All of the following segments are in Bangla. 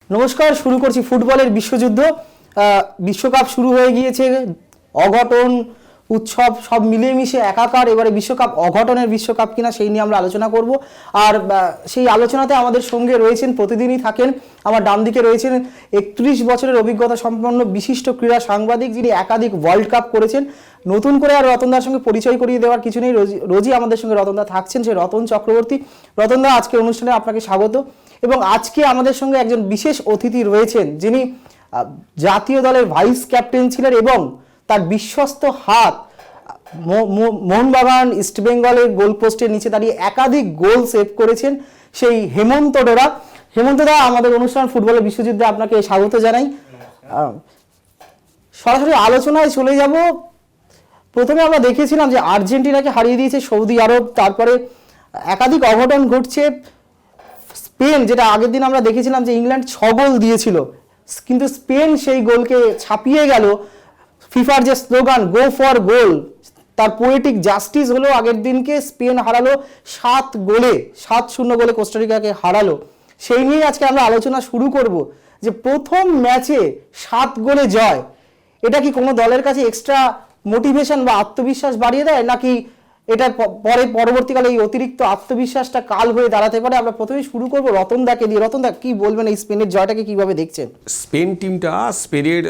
নমস্কার, শুরু করছি ফুটবলের বিশ্বযুদ্ধ। বিশ্বকাপ শুরু হয়ে গিয়েছে, অঘটন উৎসব সব মিলিয়ে মিশে একাকার। এবারে বিশ্বকাপ অঘটনের বিশ্বকাপ কিনা সেই নিয়ে আমরা আলোচনা করব। আর সেই আলোচনাতে আমাদের সঙ্গে রয়েছেন, প্রতিদিনই থাকেন, আমার ডান দিকে রয়েছেন 31 বছরের অভিজ্ঞতা সম্পন্ন বিশিষ্ট ক্রীড়া সাংবাদিক, যিনি একাধিক ওয়ার্ল্ড কাপ করেছেন। নতুন করে আর রতনদার সঙ্গে পরিচয় করিয়ে দেওয়ার কিছু নেই, রোজই আমাদের সঙ্গে রতনদা থাকছেন, সেই রতন চক্রবর্তী। রতনদা, আজকের অনুষ্ঠানে আপনাকে স্বাগত। এবং আজকে আমাদের সঙ্গে একজন বিশেষ অতিথি রয়েছেন, যিনি জাতীয় দলের ভাইস ক্যাপ্টেন ছিলেন এবং তার বিশ্বস্ত হাত মোহনবাগান ইস্টবেঙ্গলের গোলপোস্টের নিচে দাঁড়িয়ে একাধিক গোল সেভ করেছেন, সেই হেমন্ত ডোরা। হেমন্ত দা, আমাদের অনুষ্ঠান ফুটবলের বিশ্বযুদ্ধে আপনাকে স্বাগত জানাই। সরাসরি আলোচনায় চলে যাব। প্রথমে আমরা দেখেছিলাম যে আর্জেন্টিনাকে হারিয়ে দিয়েছে সৌদি আরব, তারপরে একাধিক অঘটন ঘটছে। স্পেন, যেটা আগের দিন আমরা দেখেছিলাম যে ইংল্যান্ড 6 গোল দিয়েছিল, কিন্তু স্পেন সেই গোলকে ছাপিয়ে গেল। ফিফার যে স্লোগান গো ফর গোল, তার পোয়েটিক জাস্টিস হলো আগের দিনকে স্পেন হারালো 7-0 গোলে কোস্টারিকাকে হারালো। সেই নিয়ে আজকে আমরা আলোচনা শুরু করব যে প্রথম ম্যাচে 7 গোলে জয়, এটা কি কোনো দলের কাছে এক্সট্রা মোটিভেশন বা আত্মবিশ্বাস বাড়িয়ে দেয়, নাকি এটার পরবর্তীকালে এই অতিরিক্ত আত্মবিশ্বাসটা কাল হয়ে দাঁড়াতে পারে? আমরা প্রথমেই শুরু করবো রতনদাকে দিয়ে। রতনদা, কি বলবেন এই স্পেনের জয়টাকে কিভাবে দেখছেন? স্পেন টিমটা, স্পেনের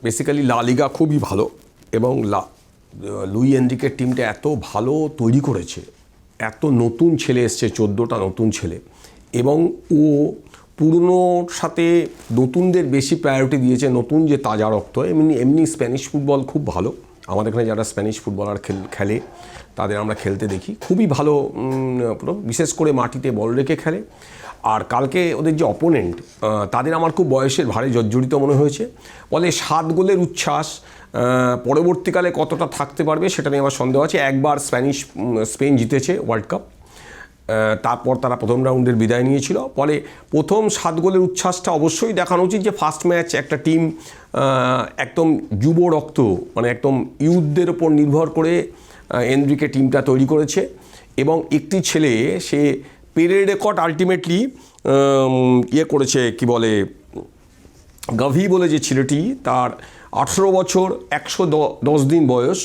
বেসিক্যালি লা লিগা খুবই ভালো, এবং লুই এনরিকের টিমটা এত ভালো তৈরি করেছে, এত নতুন ছেলে এসছে, 14টা নতুন ছেলে, এবং ও পুরনোর সাথে নতুনদের বেশি প্রায়োরিটি দিয়েছে, নতুন যে তাজা রক্ত। এমনি স্প্যানিশ ফুটবল খুব ভালো, আমাদের এখানে যারা স্প্যানিশ ফুটবলার খেলে তাদের আমরা খেলতে দেখি, খুবই ভালো, বিশেষ করে মাটিতে বল রেখে খেলে। আর কালকে ওদের যে অপোনেন্ট, তাদের আমার খুব বয়সের ভারে জর্জরিত মনে হয়েছে। বলে 7 গোলের উচ্ছ্বাস পরবর্তীকালে কতটা থাকতে পারবে সেটা নিয়ে আমার সন্দেহ আছে। একবার স্পেন জিতেছে ওয়ার্ল্ড কাপ, তারপর তারা প্রথম রাউন্ডের বিদায় নিয়েছিল। ফলে প্রথম 7 গোলের উচ্ছ্বাসটা অবশ্যই দেখানো উচিত, যে ফার্স্ট ম্যাচ একটা টিম একদম যুব রক্ত, মানে একদম ইউথদের ওপর নির্ভর করে এনরিকে টিমটা তৈরি করেছে। এবং একটি ছেলে, সে পেরের রেকর্ড আলটিমেটলি করেছে, কি বলে, গাভি বলে যে ছেলেটি, তার 18 বছর 110 দিন বয়স,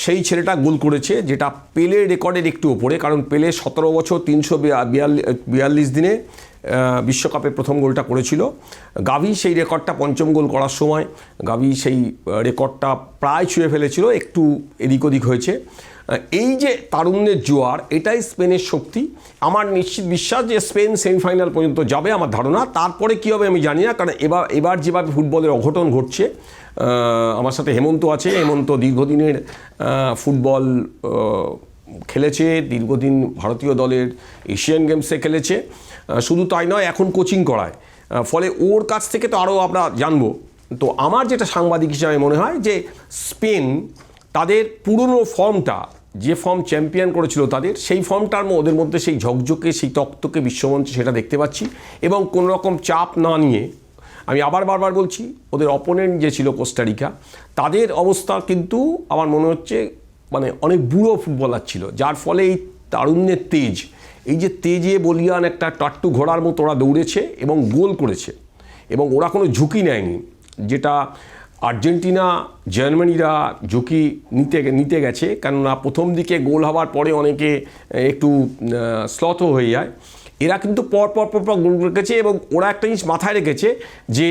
সেই ছেলেটা গোল করেছে, যেটা পেলের রেকর্ডের একটু ওপরে। কারণ পেলে 17 বছর 342 দিনে বিশ্বকাপে প্রথম গোলটা করেছিল। গাভি সেই রেকর্ডটা, পঞ্চম গোল করার সময় গাভি সেই রেকর্ডটা প্রায় ছুঁয়ে ফেলেছিল, একটু এদিক ওদিক হয়েছে। এই যে তারুণ্যের জোয়ার, এটাই স্পেনের শক্তি। আমার নিশ্চিত বিশ্বাস যে স্পেন সেমিফাইনাল পর্যন্ত যাবে, আমার ধারণা। তারপরে কী হবে আমি জানি না, কারণ এবার যেভাবে ফুটবলের অঘটন ঘটছে। আমার সাথে হেমন্ত আছে। হেমন্ত দীর্ঘদিনের ফুটবল খেলেছে, দীর্ঘদিন ভারতীয় দলের এশিয়ান গেমসে খেলেছে, শুধু তাই নয়, এখন কোচিং করায়। ফলে ওর কাছ থেকে তো আরও আমরা জানবো। তো আমার যেটা সাংবাদিক হিসাবে মনে হয় যে স্পেন তাদের পুরনো ফর্মটা, যে ফর্ম চ্যাম্পিয়ন করেছিল তাদের, সেই ফর্মটার ওদের মধ্যে সেই ঝকঝকে, সেই তক্তকে বিশ্বমঞ্চে সেটা দেখতে পাচ্ছি। এবং কোনো রকম চাপ না নিয়ে, আমি বারবার বলছি, ওদের অপোনেন্ট যে ছিল কোস্টারিকা, তাদের অবস্থা কিন্তু আমার মনে হচ্ছে মানে অনেক বুড়ো ফুটবলার ছিল, যার ফলে এই তারুণ্যের তেজ, এই যে তেজে বলিয়ান একটা টাট্টু ঘোড়ার মতো ওরা দৌড়েছে এবং গোল করেছে, এবং ওরা কোনো ঝুঁকি নেয়নি, যেটা আর্জেন্টিনা, জার্মানিরা ঝুঁকি নিতে গেছে। কেননা প্রথম দিকে গোল হওয়ার পরে অনেকে একটু স্লথ হয়ে যায়। এরা কিন্তু পর গোল রেখেছে, এবং ওরা একটা জিনিস মাথায় রেখেছে যে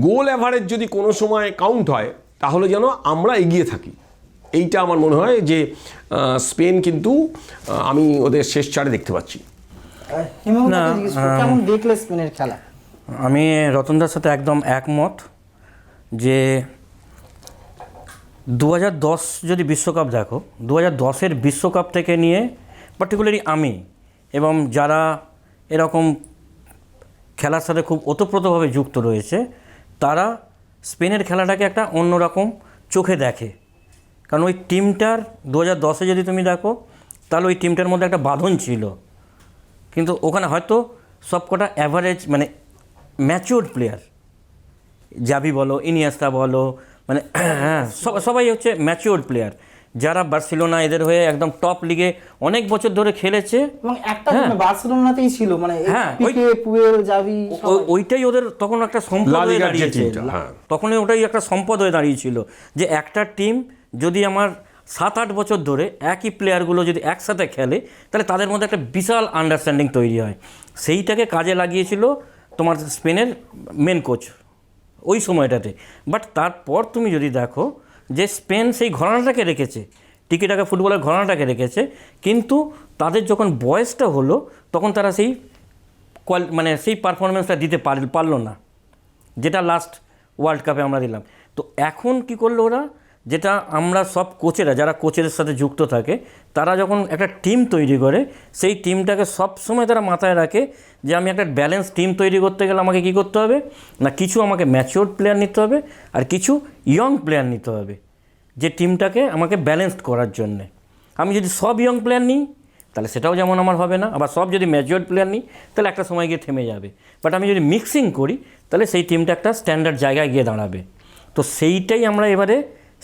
গোল অ্যাভারেজ যদি কোনো সময় কাউন্ট হয়, তাহলে যেন আমরা এগিয়ে থাকি। এইটা আমার মনে হয় যে স্পেন কিন্তু আমি ওদের শেষ চারে দেখতে পাচ্ছি। কেমন দেখলে স্পেনের খেলা? আমি রতনদার সাথে একদম একমত যে 2010 যদি বিশ্বকাপ দেখো, 2010-এর বিশ্বকাপ থেকে নিয়ে পার্টিকুলারলি আমি এবং যারা এরকম খেলার সাথে খুব ওতপ্রোতভাবে যুক্ত রয়েছে, তারা স্পেনের খেলাটাকে একটা অন্যরকম চোখে দেখে। কারণ ওই টিমটার 2010-এ যদি তুমি দেখো, তাহলে ওই টিমটার মধ্যে একটা বাঁধন ছিল, কিন্তু ওখানে হয়তো সবকটা অ্যাভারেজ, মানে ম্যাচিওর প্লেয়ার, জাভি বলো, ইনিয়েস্তা বলো, মানে হ্যাঁ, সবাই হচ্ছে ম্যাচিওর প্লেয়ার। যারা বার্সেলোনা এদের হয়ে একদম টপ লিগে অনেক বছর ধরে খেলেছে। এবং একটা বার্সেলোনাতেই ছিল, মানে হ্যাঁ, পিকে, পুয়েল, জাভি, ওইটাই ওদের তখন একটা সম্পদ লা হয়ে লিগার যে দাঁড়িয়েছে। টিমটা, হ্যাঁ। তখনই ওটাই একটা সম্পদ হয়ে দাঁড়িয়েছিল যে একটা টিম যদি আমার 7-8 বছর ধরে একই প্লেয়ারগুলো যদি একসাথে খেলে তাহলে তাদের মধ্যে একটা বিশাল আন্ডারস্ট্যান্ডিং তৈরি হয়। সেইটাকে কাজে লাগিয়েছিল তোমার স্পেনের মেন কোচ ওই সময়টাতে। বাট তারপর তুমি যদি দেখো যে স্পেন সেই ঘরানাটাকে রেখেছে, টিকিটাকা ফুটবলের ঘরানাটাকে রেখেছে, কিন্তু তাদের যখন বয়সটা হলো তখন তারা সেই মানে সেই পারফরমেন্সটা দিতে পারলো না, যেটা লাস্ট ওয়ার্ল্ড কাপে আমরা দিলাম। তো এখন কি করলো ওরা, যেটা আমরা সব কোচেরা যারা কোচের সাথে যুক্ত থাকে তারা যখন একটা টিম তৈরি করে সেই টিমটাকে সবসময় তারা মাথায় রাখে যে আমি একটা ব্যালেন্স টিম তৈরি করতে গেলে আমাকে কী করতে হবে না, কিছু আমাকে ম্যাচিওর প্লেয়ার নিতে হবে আর কিছু ইয়ং প্লেয়ার নিতে হবে যে টিমটাকে আমাকে ব্যালেন্সড করার জন্যে। আমি যদি সব ইয়ং প্লেয়ার নিই তাহলে সেটাও যেমন আমার হবে না, আবার সব যদি ম্যাচিওর প্লেয়ার নিই তাহলে একটা সময় গিয়ে থেমে যাবে। বাট আমি যদি মিক্সিং করি তাহলে সেই টিমটা একটা স্ট্যান্ডার্ড জায়গায় গিয়ে দাঁড়াবে। তো সেইটাই আমরা এবারে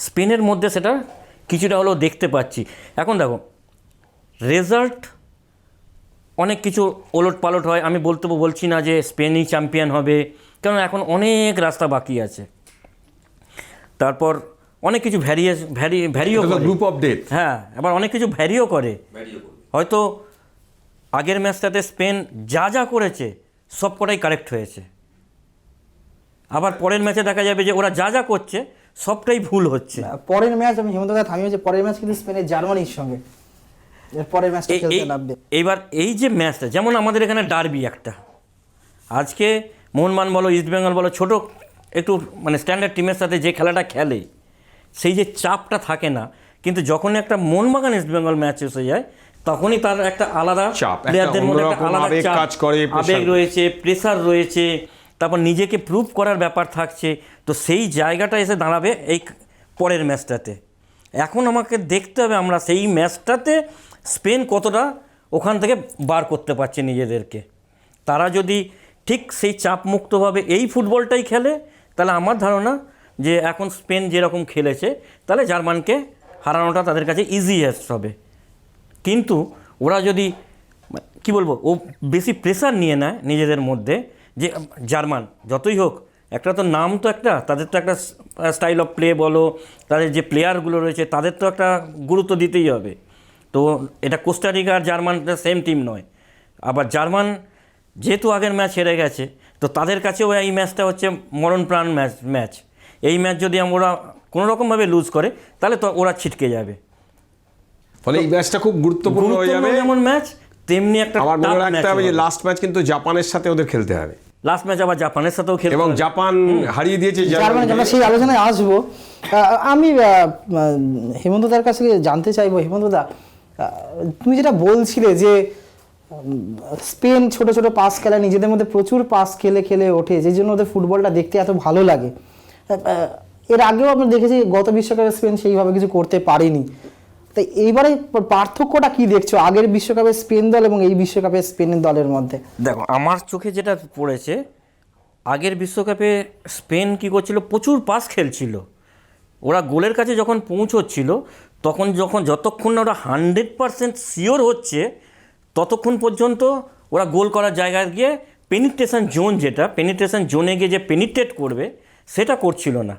স্পেনের মধ্যে সেটা কিছুটা হলেও দেখতে পাচ্ছি। এখন দেখো রেজাল্ট অনেক কিছু ওলট পালট হয়, আমি বলছি না যে স্পেনই চ্যাম্পিয়ন হবে, কারণ এখন অনেক রাস্তা বাকি আছে। তারপর অনেক কিছু ভ্যারিও করে গ্রুপ অফ ডেথ, হ্যাঁ, আবার অনেক কিছু ভ্যারিও করে। হয়তো আগের ম্যাচটাতে স্পেন যা যা করেছে সব কটাই কারেক্ট হয়েছে, আবার পরের ম্যাচে দেখা যাবে যে ওরা যা যা করছে সবটাই ভুল হচ্ছে। পরের ম্যাচ আমি হেমন্তদা থামিয়ে যে পরের ম্যাচ কিন্তু স্পেনের জার্মানির সঙ্গে, এর পরের ম্যাচটা খেলতে নামবে। এইবার এই যে ম্যাচটা, যেমন আমাদের এখানে ডার্বি একটা, আজকে মোহনবাগান বলো, ইস্টবেঙ্গল বলো, ছোটো একটু মানে স্ট্যান্ডার্ড টিমের সাথে যে খেলাটা খেলে সেই যে চাপটা থাকে না, কিন্তু যখনই একটা মোহনবাগান ইস্টবেঙ্গল ম্যাচ এসে যায় তখনই তার একটা আলাদা চাপ, প্লেয়ারদের মধ্যে একটা আলাদা আবেগ চাপ, কাজ করে, আবেগ রয়েছে, প্রেসার রয়েছে, তারপর নিজেকে প্রুভ করার ব্যাপার থাকছে। তো সেই জায়গাটা এসে দাঁড়াবে এই পরের ম্যাচটাতে। এখন আমাকে দেখতে হবে আমরা সেই ম্যাচটাতে স্পেন কতটা ওখান থেকে বার করতে পারছে নিজেদেরকে। তারা যদি ঠিক সেই চাপমুক্তভাবে এই ফুটবলটাই খেলে তাহলে আমার ধারণা যে এখন স্পেন যেরকম খেলেছে তাহলে জার্মানকে হারানোটা তাদের কাছে ইজিয়েস্ট হবে। কিন্তু ওরা যদি কি বলবো, ও বেশি প্রেসার নিয়ে নেয় নিজেদের মধ্যে, যে জার্মান যতই হোক একটা তো নাম, তো একটা তাদের তো একটা স্টাইল অফ প্লে বলো, তাদের যে প্লেয়ারগুলো রয়েছে তাদের তো একটা গুরুত্ব দিতেই হবে। তো এটা কোস্টারিকা আর জার্মানটা সেম টিম নয়। আবার জার্মান যেহেতু আগের ম্যাচ হেরে গেছে তো তাদের কাছেও এই ম্যাচটা হচ্ছে মরণপ্রাণ ম্যাচ। এই ম্যাচ যদি আমরা কোনো রকমভাবে লুজ করে তাহলে তো ওরা ছিটকে যাবে। ফলে এই ম্যাচটা খুব গুরুত্বপূর্ণ হয়ে যাবে। যেমন ম্যাচ তেমনি একটা আমার মনে রাখতে হবে যে লাস্ট ম্যাচ কিন্তু জাপানের সাথে ওদের খেলতে হবে। লাস্ট ম্যাচ আবার জাপানের সাথেও খেলতে এবং হবে। জাপান হারিয়ে দিয়েছে জার্মানি, আমরা সেই আলোচনায় আসবো। আমি হেমন্তদার কাছে জানতে চাইবো, হেমন্তদা তুমি যেটা বলছিলে যে স্পেন ছোট ছোট পাস খেলা, নিজেদের মধ্যে প্রচুর পাস খেলে ওঠে, যে জন্য ওদের ফুটবলটা দেখতে এত ভালো লাগে। এর আগেও আমরা দেখেছি গত বিশ্বকাপে স্পেন সেইভাবে কিছু করতে পারেনি। তাই এইবারে পার্থক্যটা কি দেখছো আগের বিশ্বকাপে স্পেন দল এবং এই বিশ্বকাপে স্পেনের দলের মধ্যে? দেখো আমার চোখে যেটা পড়েছে, আগের বিশ্বকাপে স্পেন কী করছিল, প্রচুর পাস খেলছিল, ওরা গোলের কাছে যখন পৌঁছচ্ছিল তখন যতক্ষণ না ওরা 100% শিওর হচ্ছে ততক্ষণ পর্যন্ত ওরা গোল করার জায়গায় গিয়ে পেনিট্রেশন জোন, যেটা পেনিট্রেশন জোনে গিয়ে যে পেনিট্রেট করবে সেটা করছিল না।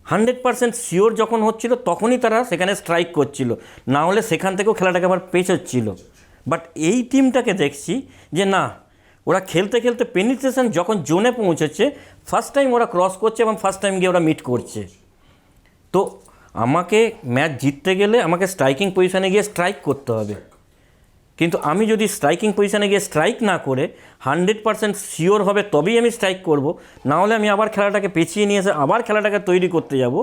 100% শিওর যখন হচ্ছিল তখনই তারা সেখানে স্ট্রাইক করছিল, না হলে সেখান থেকেও খেলাটাকে আবার পেছোচ্ছিল। বাট এই টিমটাকে দেখছি যে না, ওরা খেলতে খেলতে পেনিট্রেশন যখন জোনে পৌঁছেছে ফার্স্ট টাইম ওরা ক্রস করছে এবং ফার্স্ট টাইম গিয়ে ওরা মিট করছে। তো আমাকে ম্যাচ জিততে গেলে আমাকে স্ট্রাইকিং পজিশনে গিয়ে স্ট্রাইক করতে হবে, কিন্তু আমি যদি স্ট্রাইকিং পজিশনে গিয়ে স্ট্রাইক না করে 100% শিওর হবে তবেই আমি স্ট্রাইক করব, না হলে আমি আবার খেলাটাকে পেছিয়ে নিয়ে এসে আবার খেলাটাকে তৈরি করতে যাব।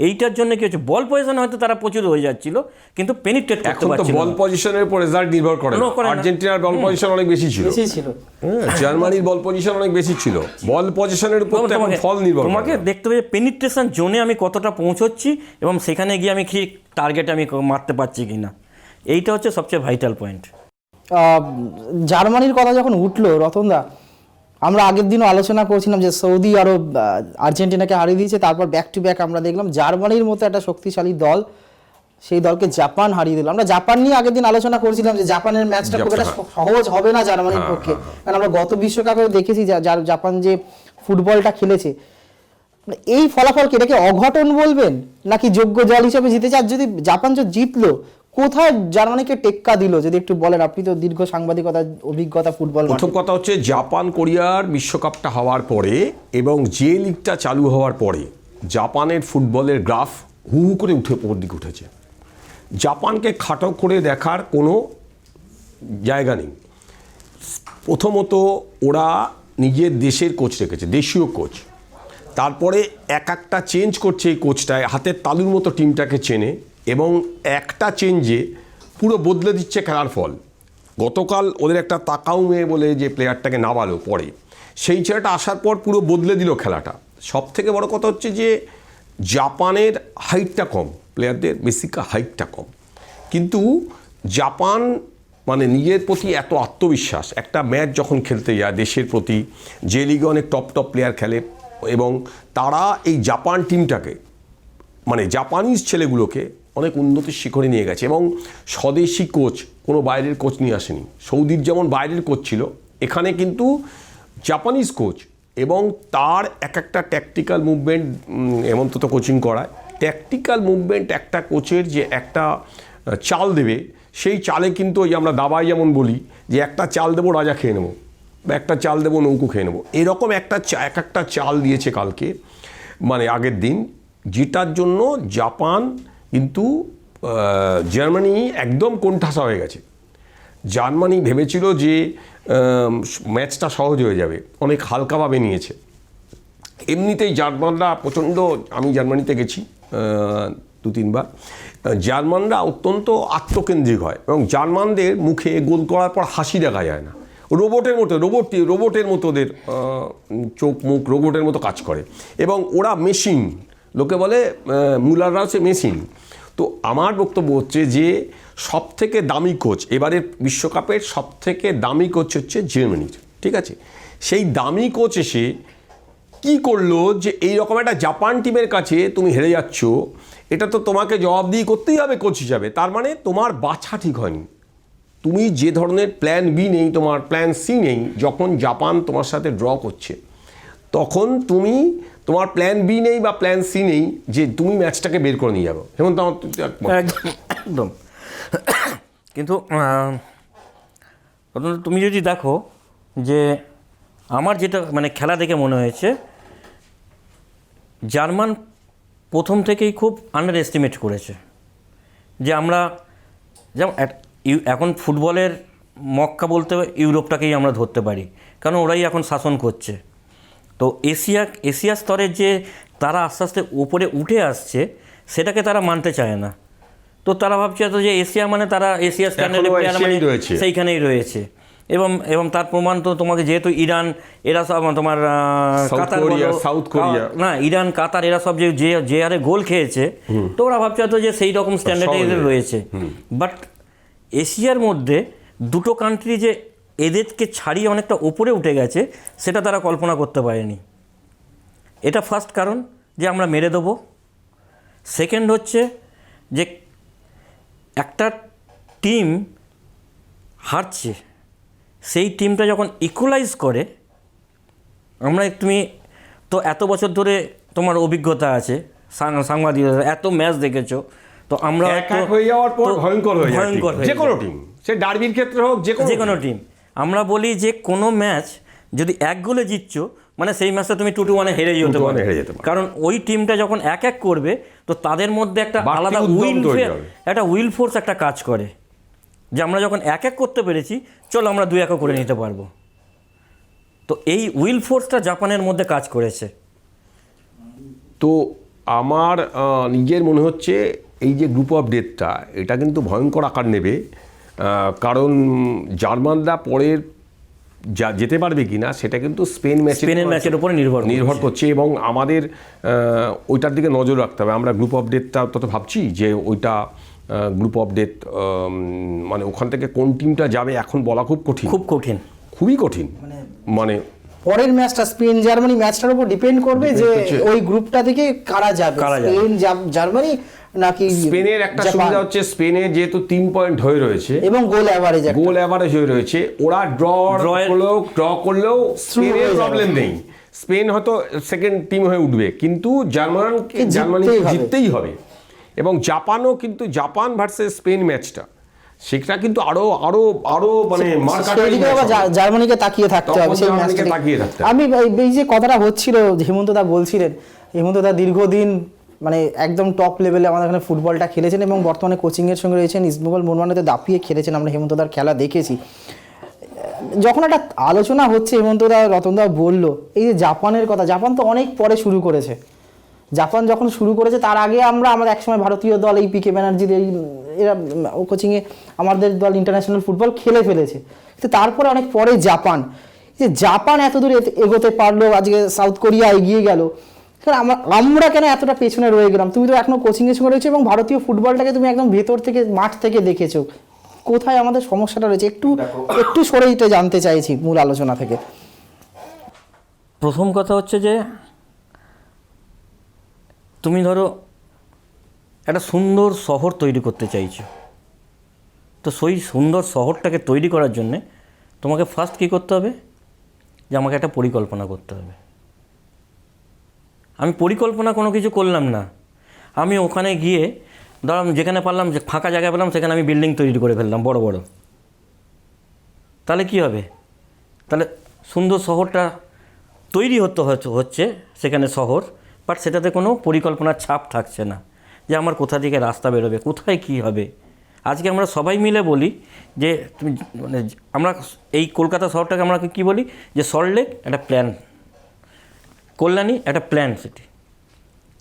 এইটার জন্য কি হচ্ছে, বল পজিশনে হয়তো তারা প্রচুর হয়ে যাচ্ছিল কিন্তু পেনিট্রেট করতে পারছিল না। বল পজিশনের উপর রেজাল্ট নির্ভর করে না। আর্জেন্টিনার বল পজিশন অনেক বেশি ছিল, জার্মানির বল পজিশন অনেক বেশি ছিল। বল পজিশনের উপর ফল নির্ভর করে। তোমাকে দেখতে হবে পেনিট্রেশন জোনে আমি কতটা পৌঁছচ্ছি এবং সেখানে গিয়ে আমি কি টার্গেট আমি মারতে পারছি কিনা, এইটা হচ্ছে সবচেয়ে ভাইটাল পয়েন্ট। জার্মানির কথা যখন উঠলো রতনদা, আমরা আগের দিনও আলোচনা করছিলাম যে সৌদি আরব আর্জেন্টিনাকে হারিয়ে দিয়েছে, তারপর ব্যাক টু ব্যাক আমরা দেখলাম জার্মানির মতো একটা শক্তিশালী দল সেই দলকে জাপান হারিয়ে দিল। আমরা জাপান নিয়ে আগের দিন আলোচনা করেছিলাম যে জাপানের ম্যাচটা খুব একটা সহজ হবে না জার্মানির পক্ষে, কারণ আমরা গত বিশ্বকাপে দেখেছি জাপান যে ফুটবলটা খেলেছে। এই ফলাফলকে এটাকে অঘটন বলবেন নাকি যোগ্য দল হিসেবে জিতেছে? আর যদি জাপান যে জিতলো, কোথায় জার্মানিকে টেক্কা দিল যদি একটু বলেন, আপনি তো দীর্ঘ সাংবাদিকতা অভিজ্ঞতা ফুটবল। প্রথম কথা হচ্ছে জাপান কোরিয়ার বিশ্বকাপটা হওয়ার পরে এবং যে লিগটা চালু হওয়ার পরে জাপানের ফুটবলের গ্রাফ হু হু করে উপর দিকে উঠেছে। জাপানকে খাটো করে দেখার কোনো জায়গা নেই। প্রথমত ওরা নিজের দেশের কোচ রেখেছে, দেশীয় কোচ। তারপরে একটা চেঞ্জ করছে, এই কোচটায় হাতের তালুর মতো টিমটাকে চেনে এবং একটা চেঞ্জে পুরো বদলে দিচ্ছে খেলার ফল। গতকাল ওদের একটা তাকাউমে বলে যে প্লেয়ারটাকে নামালো পরে, সেই ছেলেটা আসার পর পুরো বদলে দিল খেলাটা। সব থেকে বড় কথা হচ্ছে যে জাপানের হাইটটা কম, প্লেয়ারদের বেসিক হাইটটা কম, কিন্তু জাপান মানে নিজের প্রতি এত আত্মবিশ্বাস, একটা ম্যাচ যখন খেলতে যায় দেশের প্রতি, যে লিগে অনেক টপ প্লেয়ার খেলে, এবং তারা এই জাপান টিমটাকে মানে জাপানিজ ছেলেগুলোকে অনেক উন্নতির শিখরে নিয়ে গেছে। এবং স্বদেশি কোচ, কোনো বাইরের কোচ নিয়ে আসেনি। সৌদির যেমন বাইরের কোচ ছিল, এখানে কিন্তু জাপানিজ কোচ, এবং তার একটা ট্যাকটিক্যাল মুভমেন্ট, হেমন্ত তো কোচিং করায়, ট্যাকটিক্যাল মুভমেন্ট একটা কোচের যে একটা চাল দেবে, সেই চালে কিন্তু ওই আমরা দাবাই যেমন বলি যে একটা চাল দেবো রাজা খেয়ে নেবো, বা একটা চাল দেবো নৌকো খেয়ে নেবো, এরকম একটা চাল দিয়েছে কালকে, মানে আগের দিন, যেটার জন্য জাপান কিন্তু জার্মানি একদম কোণঠাসা হয়ে গেছে। জার্মানি ভেবেছিল যে ম্যাচটা সহজ হয়ে যাবে, অনেক হালকাভাবে নিয়েছে। এমনিতেই জার্মানরা প্রচণ্ড, আমি জার্মানিতে গেছি 2-3 বার, জার্মানরা অত্যন্ত আত্মকেন্দ্রিক হয় এবং জার্মানদের মুখে গোল করার পর হাসি দেখা যায় না। রোবটের মতো ওদের চোখ মুখ রোবটের মতো কাজ করে, এবং ওরা মেশিন, লোকে বলে মুলাররা হচ্ছে মেশিন। তো আমার বক্তব্য হচ্ছে যে সবথেকে দামি কোচ, এবারের বিশ্বকাপের সবথেকে দামি কোচ হচ্ছে জার্মানির, ঠিক আছে? সেই দামি কোচ এসে কি করলো যে এই রকম একটা জাপান টিমের কাছে তুমি হেরে যাচ্ছ, এটা তো তোমাকে জবাবদিহি করতেই হবে কোচ হিসাবে। তার মানে তোমার বাছা ঠিক হয়নি, তুমি যে ধরনের প্ল্যান বি নেই, তোমার প্ল্যান সি নেই। যখন জাপান তোমার সাথে ড্র করছে, তখন তোমার প্ল্যান বি নেই বা প্ল্যান সি নেই যে তুমি ম্যাচটাকে বের করে নিয়ে যাবো। হেমন্ত, একদম। কিন্তু তুমি যদি দেখো যে আমার যেটা মানে খেলা দেখে মনে হয়েছে, জার্মান প্রথম থেকেই খুব আন্ডার এস্টিমেট করেছে যে আমরা যেমন এখন ফুটবলের মক্কা বলতে ইউরোপটাকেই আমরা ধরতে পারি, কারণ ওরাই এখন শাসন করছে। তো এশিয়া স্তরের যে তারা আস্তে আস্তে উপরে উঠে আসছে, সেটাকে তারা মানতে চায় না। তো তারা ভাবছে তো যে এশিয়া মানে তারা এশিয়া স্ট্যান্ডার্ডের প্লেয়ার মানে সেইখানেই রয়েছে। এবং তার প্রমাণ তো তোমাকে, যেহেতু ইরান এরা সব তোমার কাতার, সাউথ কোরিয়া, না ইরান কাতার এরা সব যে হারে গোল খেয়েছে, তো ওরা ভাবছে তো যে সেই রকম স্ট্যান্ডার্ডে রয়েছে। বাট এশিয়ার মধ্যে দুটো কান্ট্রি যে এদেরকে ছাড়িয়ে অনেকটা ওপরে উঠে গেছে, সেটা তারা কল্পনা করতে পারেনি। এটা ফার্স্ট কারণ যে আমরা মেরে দেবো। সেকেন্ড হচ্ছে যে একটা টিম হারছে, সেই টিমটা যখন ইকুয়ালাইজ করে, তুমি তো এত বছর ধরে তোমার অভিজ্ঞতা আছে, সাংবাদিকতা, এত ম্যাচ দেখেছো, তো আমরা হয়ে যাওয়ার পর ভয়ঙ্কর হয়ে যায় যে কোনো টিম, সে ডার্বির ক্ষেত্রে হোক, যে কোনো টিম। আমরা বলি যে কোনো ম্যাচ যদি 1 গোলে জিতছো, মানে সেই ম্যাচটা তুমি 2-1 হেরে যেতে পারো, কারণ ওই টিমটা যখন 1-1 করবে, তো তাদের মধ্যে একটা আলাদা উইল ফোর্স একটা কাজ করে, যে আমরা যখন 1-1 করতে পেরেছি, চলো আমরা 2-1 করে নিতে পারবো। তো এই উইল ফোর্সটা জাপানের মধ্যে কাজ করেছে। তো আমার নিজের মনে হচ্ছে এই যে গ্রুপ অফ ডেথটা, এটা কিন্তু ভয়ঙ্কর আকার নেবে, কারণ জার্মানরা পরের যেতে পারবে কি না সেটা কিন্তু স্পেনের ম্যাচের উপরে নির্ভর করছে, এবং আমাদের ওইটার দিকে নজর রাখতে হবে। আমরা গ্রুপ অফ ডেথটা তত ভাবছি যে ওইটা গ্রুপ অফ ডেথ, মানে ওখান থেকে কোন টিমটা যাবে এখন বলা খুবই কঠিন, মানে পরের ম্যাচটা স্পেন জার্মানি ম্যাচটার উপর ডিপেন্ড করবে যে ওই গ্রুপটা থেকে কারা যাবে, স্পেন জার্মানি নাকি স্পেনের একটা সুবিধা হচ্ছে স্পেনের যেহেতু 3 পয়েন্ট হয়ে রয়েছে এবং গোল অ্যাভারেজ হয়ে রয়েছে, ওরা ড্র করলেও স্পেনের প্রবলেম নেই। স্পেন হয়তো সেকেন্ড টিম হয়ে উঠবে, কিন্তু জার্মানি জিততেই হবে। এবং জাপানও কিন্তু জাপান ভার্সেস স্পেন ম্যাচটা সেটা কিন্তু আরো মানে জার্মানিকে তাকিয়ে থাকতে হবে সেই ম্যাচটা। আমি এই যে কথাটা হচ্ছিল, হেমন্তদা বলছিলেন, হেমন্তদা দীর্ঘদিন মানে একদম টপ লেভেলে আমাদের এখানে ফুটবলটা খেলেছেন এবং বর্তমানে কোচিংয়ের সঙ্গে রয়েছেন, ইস্টবেঙ্গল মোহনবাগানেতে দাপিয়ে খেলেছেন, আমরা হেমন্তদার খেলা দেখেছি। যখন একটা আলোচনা হচ্ছে, হেমন্তদা রতনদা বললো এই যে জাপানের কথা, জাপান তো অনেক পরে শুরু করেছে। জাপান যখন শুরু করেছে তার আগে আমাদের একসময় ভারতীয় দল এই পিকে ব্যানার্জির এরা কোচিংয়ে আমাদের দল ইন্টারন্যাশনাল ফুটবল খেলে ফেলেছে, কিন্তু তারপরে অনেক পরে জাপান এত দূর এগোতে পারলো, আজকে সাউথ কোরিয়া এগিয়ে গেল, আমরা কেন এতটা পেছনে রয়ে গেলাম? তুমি তো এখনো কোচিংয়ের সঙ্গে রয়েছে এবং ভারতীয় ফুটবলটাকে তুমি একদম ভেতর থেকে মাঠ থেকে দেখেছো, কোথায় আমাদের সমস্যাটা রয়েছে একটু সরে এটা জানতে চাইছি মূল আলোচনা থেকে। প্রথম কথা হচ্ছে যে তুমি ধরো একটা সুন্দর শহর তৈরি করতে চাইছো, তো সেই সুন্দর শহরটাকে তৈরি করার জন্যে তোমাকে ফার্স্ট কী করতে হবে, যে আমাকে একটা পরিকল্পনা করতে হবে। আমি পরিকল্পনা কোনো কিছু করলাম না, আমি ওখানে গিয়ে ধরো যেখানে পারলাম, যে ফাঁকা জায়গা পেলাম সেখানে আমি বিল্ডিং তৈরি করে ফেললাম বড় বড়, তাহলে কি হবে? তাহলে সুন্দর শহরটা তৈরি হচ্ছে সেখানে শহর, বাট সেটাতে কোনো পরিকল্পনার ছাপ থাকছে না, যে আমার কোথা থেকে রাস্তা বেরোবে, কোথায় কি হবে। আজকে আমরা সবাই মিলে বলি যে তুমি মানে আমরা এই কলকাতা শহরটাকে আমরা কী বলি, যে সল্টলেক একটা প্ল্যান, কল্যাণী একটা প্ল্যান সিটি।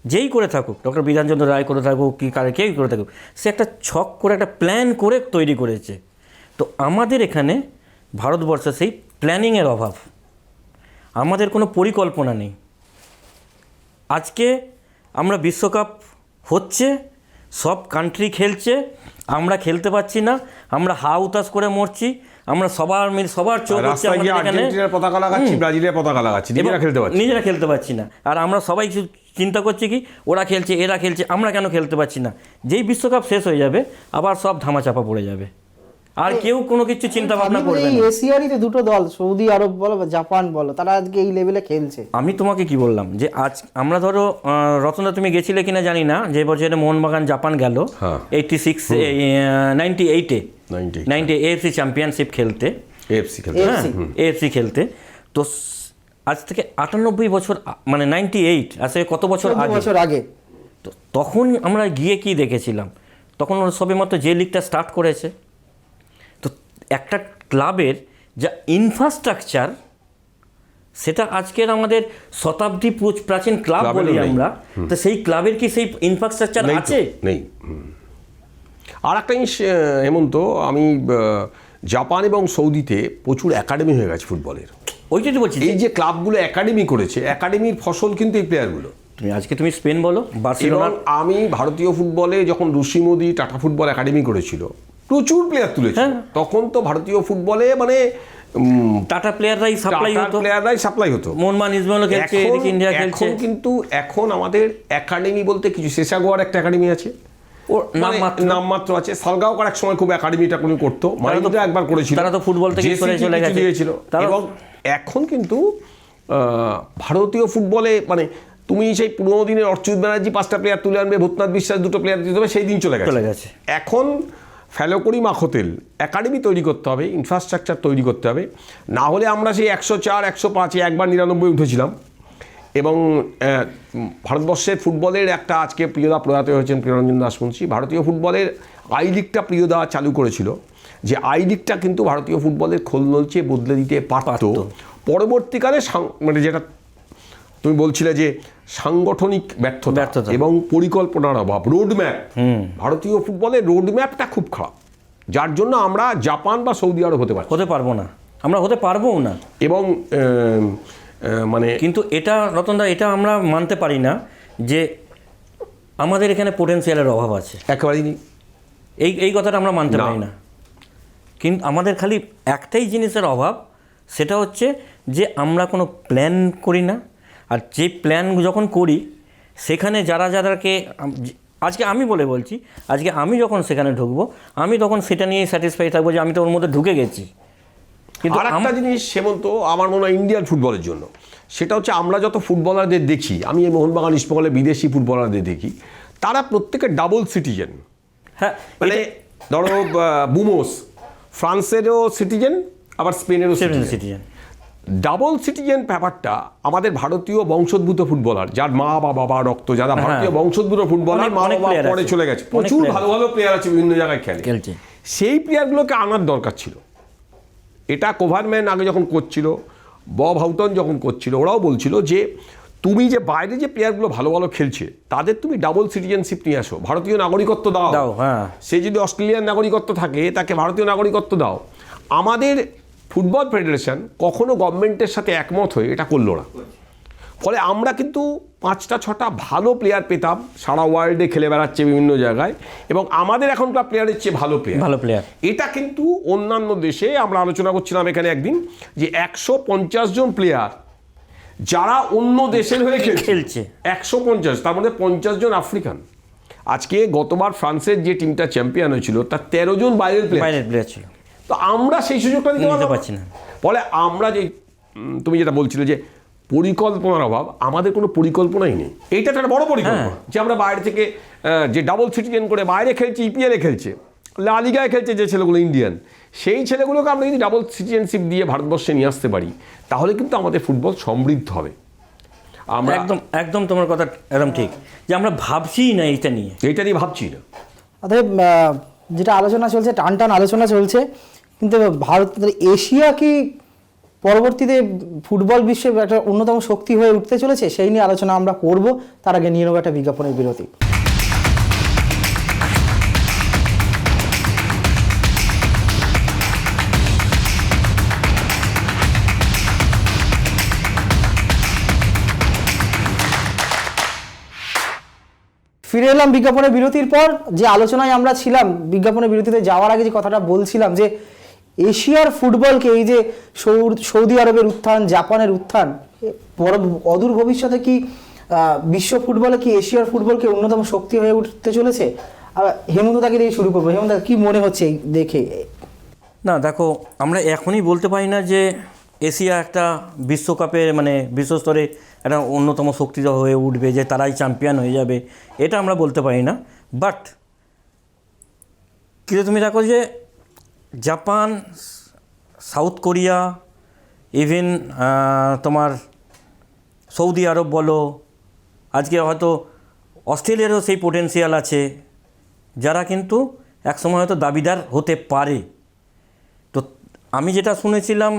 যেই করে থাকুক, ডক্টর বিধানচন্দ্র রায় করে থাকুক কি কেউই করে থাকুক, সে একটা ছক করে একটা প্ল্যান করে তৈরি করেছে। তো আমাদের এখানে ভারতবর্ষে সেই প্ল্যানিংয়ের অভাব, আমাদের কোনো পরিকল্পনা নেই। আজকে আমরা বিশ্বকাপ হচ্ছে, সব কান্ট্রি খেলছে, আমরা খেলতে পারছি না, আমরা হা উতাস করে মরছি, আমরা সবার চোখ হচ্ছে আমাদের এখানে পতাকা লাগাচ্ছি, ব্রাজিলের পতাকা লাগাচ্ছি, নিজেরা খেলতে পারছি না। আর আমরা সবাই চিন্তা করছি কি, ওরা খেলছে এরা খেলছে, আমরা কেন খেলতে পারছি না? যেই বিশ্বকাপ শেষ হয়ে যাবে আবার সব ধামাচাপা পড়ে যাবে, আর কেউ কোনো কিছু চিন্তা ভাবনা করবে না। এশিয়ারই তো দুটো দল, সৌদি আরব বলো বা জাপান বলো, তারা আজকে এই লেভেলে খেলছে। আমি তোমাকে কি বললাম, যে আজ আমরা ধরো রতনা তুমি গেছিলে কিনা জানি না, যে বছরে মোহনবাগান জাপান গেল 98 এএফসি চ্যাম্পিয়নশিপ খেলতে, এএফসি খেলতে। তো আজ থেকে 98 বছর, মানে 98, আসলে কত বছর আগে। তো তখন আমরা গিয়ে কি দেখেছিলাম, তখন সবেমাত্র যে লিগটা স্টার্ট করেছে। তো একটা ক্লাবের যা ইনফ্রাস্ট্রাকচার, সেটা আজকের আমাদের শতাব্দী প্রাচীন ক্লাব বলি আমরা, তো সেই ক্লাবের কি সেই ইনফ্রাস্ট্রাকচার আছে? নেই। আর একটা জিনিস হেমন্ত, আমি জাপান এবং সৌদিতে প্রচুর একাডেমি হয়ে গেছে ফুটবলের। ওইটাই বলছি, এই যে ক্লাবগুলো একাডেমি করেছে, একাডেমির ফসল কিন্তু এই প্লেয়ারগুলো। তুমি স্পেন বলো, বার্সেলোনা। আমি ভারতীয় ফুটবলে যখন Rushi Modi tata football academy করেছিল, প্রচুর প্লেয়ার তুলেছে। তখন তো ভারতীয় ফুটবলে মানে টাটা প্লেয়াররাই সাপ্লাই হতো, মোহনবাগান ইস্টবেঙ্গল খেলছে, এদিকে ইন্ডিয়া খেলছে। কিন্তু এখন আমাদের একাডেমি বলতে কিছু, শেষাগোয়ার একটা একাডেমি আছে, ওর নামমাত্র আছে। সালগাঁওকার এক সময় খুব একাডেমিটা কোনো করতো, মাইন্ডটা একবার করেছিল, তারা তো ফুটবল থেকে চলে গিয়েছিল। এবং এখন কিন্তু ভারতীয় ফুটবলে মানে তুমি সেই পুরোনো দিনের অচ্যুত ব্যানার্জি 5টা প্লেয়ার তুলে আনবে, ভূতনাথ বিশ্বাস 2টো প্লেয়ার দিতে হবে, সেই দিন চলে গেছে। এখন ফ্যালোকরি মাখোতেল একাডেমি তৈরি করতে হবে, ইনফ্রাস্ট্রাকচার তৈরি করতে হবে, না হলে আমরা সেই 104, 105-এ একবার 99 উঠেছিলাম। এবং ভারতবর্ষের ফুটবলের একটা, আজকে প্রিয়দা প্রয়াত হয়েছেন প্রিয়রঞ্জন দাসমুন্সী, ভারতীয় ফুটবলের আই লিগটা প্রিয়দা চালু করেছিল, যে আই লিগটা কিন্তু ভারতীয় ফুটবলের খোল নলচে বদলে দিতে পারত। পরবর্তীকালে মানে যেটা তুমি বলছিলে যে সাংগঠনিক ব্যর্থতা এবং পরিকল্পনার অভাব, রোডম্যাপ, ভারতীয় ফুটবলের রোডম্যাপটা খুব খারাপ, যার জন্য আমরা জাপান বা সৌদি আরব হতে পারবো না, আমরা হতে পারবোও না। এবং মানে কিন্তু এটা রতনদা, এটা আমরা মানতে পারি না যে আমাদের এখানে পোটেনশিয়ালের অভাব আছে, একেবারেই নেই, এই কথাটা আমরা মানতে পারি না। কিন্তু আমাদের খালি একটাই জিনিসের অভাব, সেটা হচ্ছে যে আমরা কোনো প্ল্যান করি না, আর যে প্ল্যান যখন করি সেখানে যারাকে আজকে আমি বলছি, আজকে আমি যখন সেখানে ঢুকবো আমি তখন সেটা নিয়ে স্যাটিসফাই থাকবো যে আমি তো ওর মধ্যে ঢুকে গেছি। কিন্তু আর একটা জিনিস সেমন্ত আমার মনে হয় ইন্ডিয়ান ফুটবলের জন্য, সেটা হচ্ছে আমরা যত ফুটবলারদের দেখি, আমি এই মোহনবাগান ইস্টবেঙ্গলে বিদেশি ফুটবলারদের দেখি, তারা প্রত্যেকে ডাবল সিটিজেন। হ্যাঁ, মানে ধরো বুমোস ফ্রান্সেরও সিটিজেন আবার স্পেনেরও সিটিজেন। ডাবল সিটিজেন ব্যাপারটা আমাদের ভারতীয় বংশোদ্ভূত ফুটবলার, যার মা বা বাবা রক্ত, যারা ভারতীয় বংশোদ্ভূত ফুটবলার, মা বাবা পরে চলে গেছে, প্রচুর ভালো ভালো প্লেয়ার আছে বিভিন্ন জায়গায় খেলছে, সেই প্লেয়ারগুলোকে আনার দরকার ছিল। এটা কোভারম্যান আগে যখন করছিল, বব হাউটন যখন করছিল, ওরাও বলছিল যে তুমি যে বাইরে যে প্লেয়ারগুলো ভালো ভালো খেলছে তাদের তুমি ডাবল সিটিজেনশিপ নিয়ে আসো, ভারতীয় নাগরিকত্ব দাও। হ্যাঁ, সে যদি অস্ট্রেলিয়ান নাগরিকত্ব থাকে তাকে ভারতীয় নাগরিকত্ব দাও। আমাদের ফুটবল ফেডারেশন কখনো গভর্নমেন্টের সাথে একমত হয়ে এটা করলো না, ফলে আমরা কিন্তু 5-6টা ভালো প্লেয়ার পেতাম, সারা ওয়ার্ল্ডে খেলে বেড়াচ্ছে বিভিন্ন জায়গায়, এবং আমাদের এখনকার প্লেয়ারের চেয়ে ভালো প্লেয়ার। এটা কিন্তু অন্যান্য দেশে, আমরা আলোচনা করছিলাম এখানে একদিন, যে 150 জন প্লেয়ার যারা অন্য দেশের হয়ে খেলছে, 150, তার মধ্যে 50 জন আফ্রিকান। আজকে গতবার ফ্রান্সের যে টিমটা চ্যাম্পিয়ন হয়েছিল তার 13 জন বাইরের প্লেয়ার ছিল। তো আমরা সেই সুযোগটা নিতে পারছি না। ফলে আমরা যে তুমি যেটা বলছিলে যে পরিকল্পনার অভাব, আমাদের কোনো পরিকল্পনাই নেই। এইটা একটা বড় পরিকল্পনা যে আমরা বাইরে থেকে যে ডাবল সিটিজেন করে বাইরে খেলছি, ইপিএলে খেলছে, লা লিগায় খেলছে যে ছেলেগুলো ইন্ডিয়ান, সেই ছেলেগুলোকে আমরা যদি ডাবল সিটিজেনশিপ দিয়ে ভারতবর্ষে নিয়ে আসতে পারি তাহলে কিন্তু আমাদের ফুটবল সমৃদ্ধ হবে। আমরা একদম তোমার কথা একদম ঠিক, যে আমরা ভাবছি না এইটা নিয়ে ভাবছি না। অতএব যেটা আলোচনা চলছে, টান আলোচনা চলছে, কিন্তু ভারত এশিয়া কি পরবর্তীতে ফুটবল বিশ্বের একটা অন্যতম শক্তি হয়ে উঠতে চলেছে, সেই নিয়ে আলোচনা আমরা করব। তার আগে নিয়ে নেব একটা বিজ্ঞাপনের বিরতি। ফিরে এলাম বিজ্ঞাপনের বিরতির পর। যে আলোচনায় আমরা ছিলাম, বিজ্ঞাপনের বিরতিতে যাওয়ার আগে যে কথাটা বলছিলাম, যে এশিয়ার ফুটবলকে, এই যে সৌদি আরবের উত্থান, জাপানের উত্থান, অদূর ভবিষ্যতে কি বিশ্ব ফুটবলে কি এশিয়ার ফুটবলকে অন্যতম শক্তি হয়ে উঠতে চলেছে? হেমন্ত তাকে দিয়ে শুরু করবো। হেমন্ত, কি মনে হচ্ছে এই দেখে? না দেখো, আমরা এখনই বলতে পারি না যে এশিয়া একটা বিশ্বকাপে মানে বিশ্বস্তরে একটা অন্যতম শক্তি হয়ে উঠবে, যে তারাই চ্যাম্পিয়ন হয়ে যাবে, এটা আমরা বলতে পারি না। বাট কিন্তু তুমি দেখো যে জাপান, সাউথ কোরিয়া, ইভেন তোমার সৌদি আরব বলো, আজকে হয়তো অস্ট্রেলিয়ারও সেই পোটেনশিয়াল আছে, যারা কিন্তু একসময় হয়তো দাবিদার হতে পারে। তো আমি যেটা শুনেছিলাম,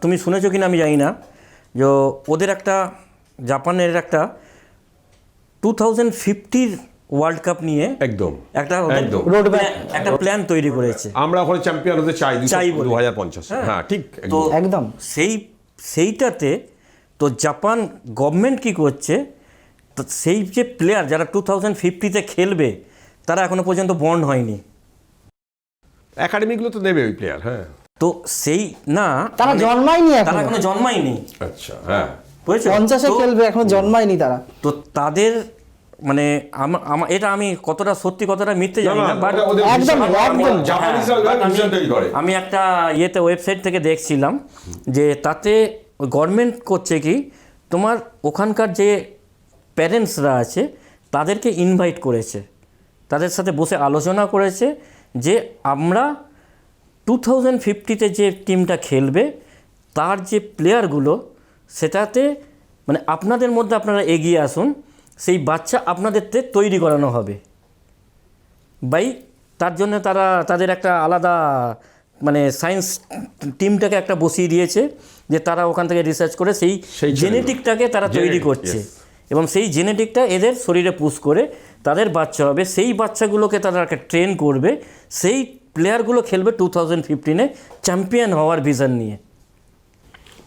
তুমি শুনেছো কিনা আমি জানি না, যে ওদের একটা, জাপানের একটা 2050 ওয়ার্ল্ড কাপ নিয়ে একটা প্ল্যান তৈরি করেছে। আমরা ওখানে চ্যাম্পিয়ন হতে চাই 2050। হ্যাঁ ঠিক, তো একদম সেইটাতে তো জাপান গভর্নমেন্ট কি করছে, তো সেই যে প্লেয়ার যারা 2050-তে খেলবে তারা এখনো পর্যন্ত বন্ড হয়নি। একাডেমিগুলো তো নেবে ওই প্লেয়ার। হ্যাঁ, তো সেই না, তারা জন্মায়নি, তারা এখনো জন্মায়নি। আচ্ছা, হ্যাঁ, 50-এ খেলবে, এখনো জন্মায়নি তারা। তো তাদের মানে এটা আমি কতটা সত্যি কতটা মিথ্যে জানি না, বাট আমি একটা ওয়েবসাইট থেকে দেখছিলাম যে তাতে গভর্নমেন্ট করছে কি, তোমার ওখানকার যে প্যারেন্টসরা আছে তাদেরকে ইনভাইট করেছে, তাদের সাথে বসে আলোচনা করেছে যে আমরা 2050-তে যে টিমটা খেলবে তার যে প্লেয়ারগুলো, সেটাতে মানে আপনাদের মধ্যে আপনারা এগিয়ে আসুন, সেই বাচ্চা আপনাদেরতে তৈরি করানো হবে তার জন্য তাদের একটা আলাদা মানে সায়েন্স টিমটাকে একটা বসিয়ে দিয়েছে, যে তারা ওখান থেকে রিসার্চ করে সেই জেনেটিকটাকে তারা তৈরি করছে, এবং সেই জেনেটিকটা এদের শরীরে পুশ করে তাদের বাচ্চা হবে, সেই বাচ্চাগুলোকে তারা ট্রেন করবে, সেই প্লেয়ারগুলো খেলবে 2015-এ চ্যাম্পিয়ন হওয়ার ভিশন নিয়ে।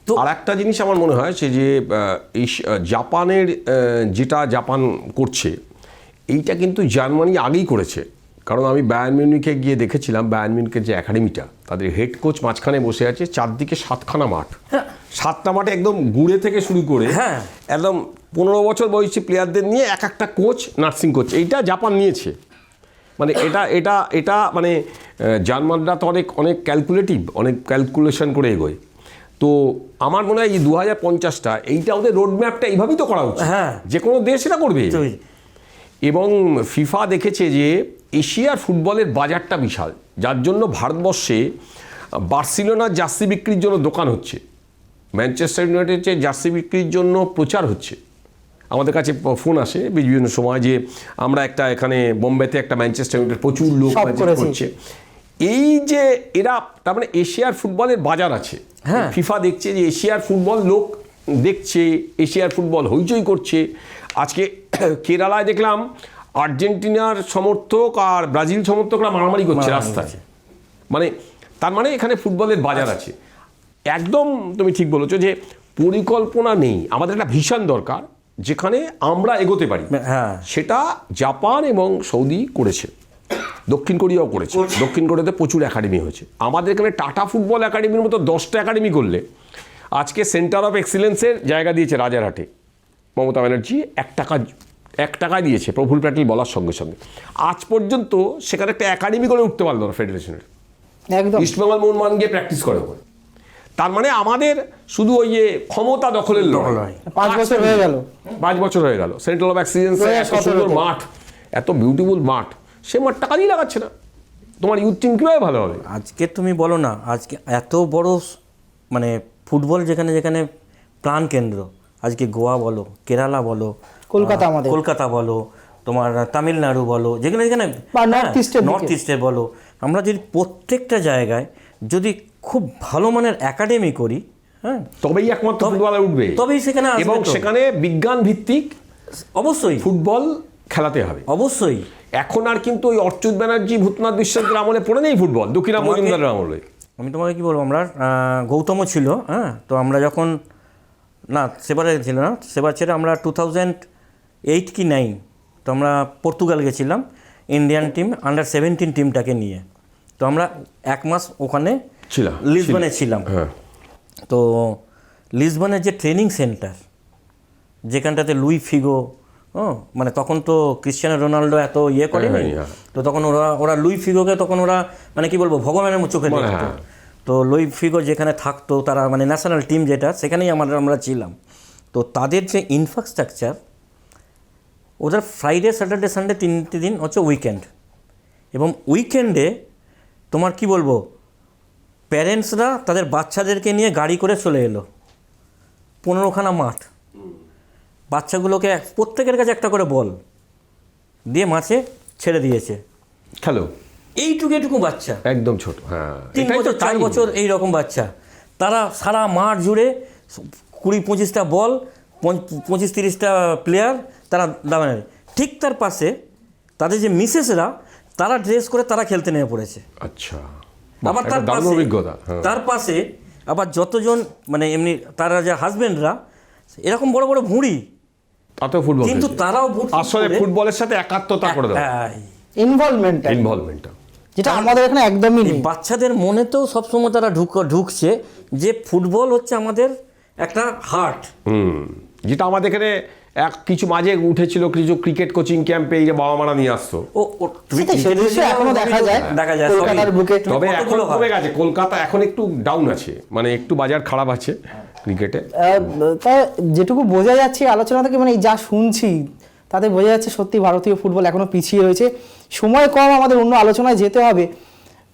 তো আর একটা জিনিস আমার মনে হয় সে যে জাপানের যেটা জাপান করছে, এইটা কিন্তু জার্মানি আগেই করেছে, কারণ আমি বায়ার্ন মিউনিখে গিয়ে দেখেছিলাম বায়ার্ন মিউনিখের যে একাডেমিটা, তাদের হেড কোচ মাঝখানে বসে আছে, চারদিকে 7খানা মাঠ, 7টা মাঠে একদম গুঁড়ে থেকে শুরু করে হ্যাঁ। একদম 15 বছর বয়সী প্লেয়ারদের নিয়ে এক একটা কোচ, নার্সিং কোচ, এইটা জাপান নিয়েছে। মানে এটা এটা এটা মানে জার্মানরা তো অনেক অনেক ক্যালকুলেটিভ, অনেক ক্যালকুলেশন করে এগোয়। তো আমার মনে হয় এই 2050টা এইটা ওদের রোডম্যাপটা এইভাবেই তো করা উচিত। হ্যাঁ। যে কোনো দেশ এটা করবে। তো- এবং ফিফা দেখেছে যে এশিয়ার ফুটবলের বাজারটা বিশাল, যার জন্য ভারতবর্ষে বার্সেলোনার জার্সি বিক্রির জন্য দোকান হচ্ছে, ম্যানচেস্টার ইউনাইটেডের জার্সি বিক্রির জন্য প্রচার হচ্ছে। আমাদের কাছে ফোন আসে বিভিন্ন সময় যে আমরা একটা এখানে বোম্বেতে একটা ম্যানচেস্টার ইউনাইটেড প্রচুর লোক সব ম্যাচেস করেছি। করছে। এই যে এরা তার মানে এশিয়ার ফুটবলের বাজার আছে। হ্যাঁ। ফিফা দেখছে যে এশিয়ার ফুটবল লোক দেখছে, এশিয়ার ফুটবল হইচই করছে। আজকে কেরালায় দেখলাম আর্জেন্টিনার সমর্থক আর ব্রাজিল সমর্থকরা মারামারি করছে রাস্তায়। মানে তার মানে এখানে ফুটবলের বাজার আছে। একদম তুমি ঠিক বলেছো যে পরিকল্পনা নেই, আমাদের একটা ভিশন দরকার যেখানে আমরা এগোতে পারি। হ্যাঁ। সেটা জাপান এবং সৌদি করেছে, দক্ষিণ কোরিয়াও করেছে। দক্ষিণ কোরিয়াতে প্রচুর একাডেমি হয়েছে। আমাদের এখানে টাটা ফুটবল একাডেমির মতো 10টা একাডেমি করলে আজকে সেন্টার অফ এক্সিলেন্সের জায়গা দিয়েছে রাজারহাটে মমতা ব্যানার্জি, 1 টাকা দিয়েছে প্রফুল প্যাটেল বলার সঙ্গে সঙ্গে। আজ পর্যন্ত সেখানে একটা একাডেমি করে উঠতে পারলো না ফেডারেশনের। একদম ইস্টবেঙ্গল মোহনবাগান গিয়ে প্র্যাকটিস করে ওখানে। তার মানে আমাদের শুধু ওই যে ক্ষমতা দখলের লড়াই। 5 বছর হয়ে গেল। 5 বছর হয়ে গেল সেন্ট্রাল অফ এক্সিলেন্স, এত 2017 সুন্দর মাঠ, এত বিউটিফুল মাঠ, সে মাঠটা কাজেই লাগাচ্ছে না। তোমার ইউথ টিম কীভাবে ভালো হবে? আজকে তুমি বলো না, আজকে এত বড় মানে ফুটবল যেখানে যেখানে প্রাণ কেন্দ্র, আজকে গোয়া বলো, কেরালা বলো, কলকাতা আমাদের। কলকাতা বলো, তোমার তামিলনাড়ু বলো, যেখানে যেখানে বা নর্থ ইস্টের দিকে। নর্থ ইস্টে বলো, আমরা যদি প্রত্যেকটা জায়গায় যদি খুব ভালো মানের একাডেমি করি, হ্যাঁ, তবেই একমাত্র ফুটবলার উঠবে, তবেই সেখানে আসবে এবং তো। সেখানে বিজ্ঞান ভিত্তিক অবশ্যই ফুটবল খেলাতে হবে। অবশ্যই। এখন আর কিন্তু ওই অচ্যুত ব্যানার্জি ভূতনাথ বিশ্বাসের আমলে পড়ে নেই ফুটবল, দক্ষিণা মজুমদারের আমলে। আমি তোমাকে কি বলবো, আমরা গৌতমও ছিল, হ্যাঁ, তো আমরা যখন না সেবারে ছিল না, সেবার ছেড়ে আমরা 2008 কি 9 তো আমরা পর্তুগাল গেছিলাম ইন্ডিয়ান টিম আন্ডার-17 টিমটাকে নিয়ে। তো আমরা 1 মাস ওখানে লিসবনে ছিলাম। হ্যাঁ। তো লিসবনের যে ট্রেনিং সেন্টার, যেখানটাতে লুই ফিগো, মানে তখন তো ক্রিশ্চিয়ানো রোনাল্ডো এত ইয়ে করেনি, হ্যাঁ। তো তখন ওরা লুই ফিগোকে তখন ওরা মানে কি বলবো ভগবানের চোখে দেখতো। হ্যাঁ। তো লুই ফিগো যেখানে থাকতো, তারা মানে ন্যাশনাল টিম যেটা, সেখানেই আমরা ছিলাম। তো তাদের যে ইনফ্রাস্ট্রাকচার, ওদের ফ্রাইডে স্যাটারডে সানডে 3টে দিন হচ্ছে উইকেন্ড, এবং উইকেন্ডে তোমার কি বলবো প্যারেন্টসরা তাদের বাচ্চাদেরকে নিয়ে গাড়ি করে চলে এলো, 15খানা মাঠ, বাচ্চাগুলোকে প্রত্যেকের কাছে একটা করে বল দিয়ে মাঠে ছেড়ে দিয়েছে, খেলো। এইটুকু বাচ্চা, একদম ছোট। হ্যাঁ, 3 এটাই তো বছর 4 time। বছর এইরকম বাচ্চা, তারা সারা মাঠ জুড়ে 20-25টা বল, 25-30টা প্লেয়ার, তারা দাঁড়ানো। ঠিক তার পাশে তাদের যে মিসেসরা, তারা ড্রেস করে তারা খেলতে নেমে পড়েছে। আচ্ছা, আবার একটা দারুণ অভিজ্ঞতা। হ্যাঁ। তার পাশে আবার যতজন মানে এমনি তারা যে হাজবেন্ডরা, এরকম বড় বড় ভুঁড়ি, তাতেও ফুটবল কিন্তু খেলছে। তারাও বুট আসলে ফুটবলের সাথে একাত্মতা করে দেওয়া, ইনভলভমেন্টটা, যেটা আমাদের এখানে একদমই নেই। বাচ্চাদের মনেতেও সবসময় তারা ঢুকছে যে ফুটবল হচ্ছে আমাদের একটা হার্ট। যেটা আমাদের এখানে কিছু মাঝে উঠেছিল, কিছু ক্রিকেট কোচিং ক্যাম্পে এই যে বাবা মারা নিয়ে আসতো। এখনো দেখা যায় কলকাতার বুকে। তবে এখন কমে গেছে, কলকাতা এখন একটু ডাউন আছে, মানে একটু বাজার খারাপ আছে ক্রিকেটে। তা যেটুকু বোঝা যাচ্ছে আলোচনা থেকে, মানে যা শুনছি তাতে বোঝা যাচ্ছে সত্যি ভারতীয় ফুটবল এখনো পিছিয়ে রয়েছে। সময় কম, আমাদের অন্য আলোচনায় যেতে হবে।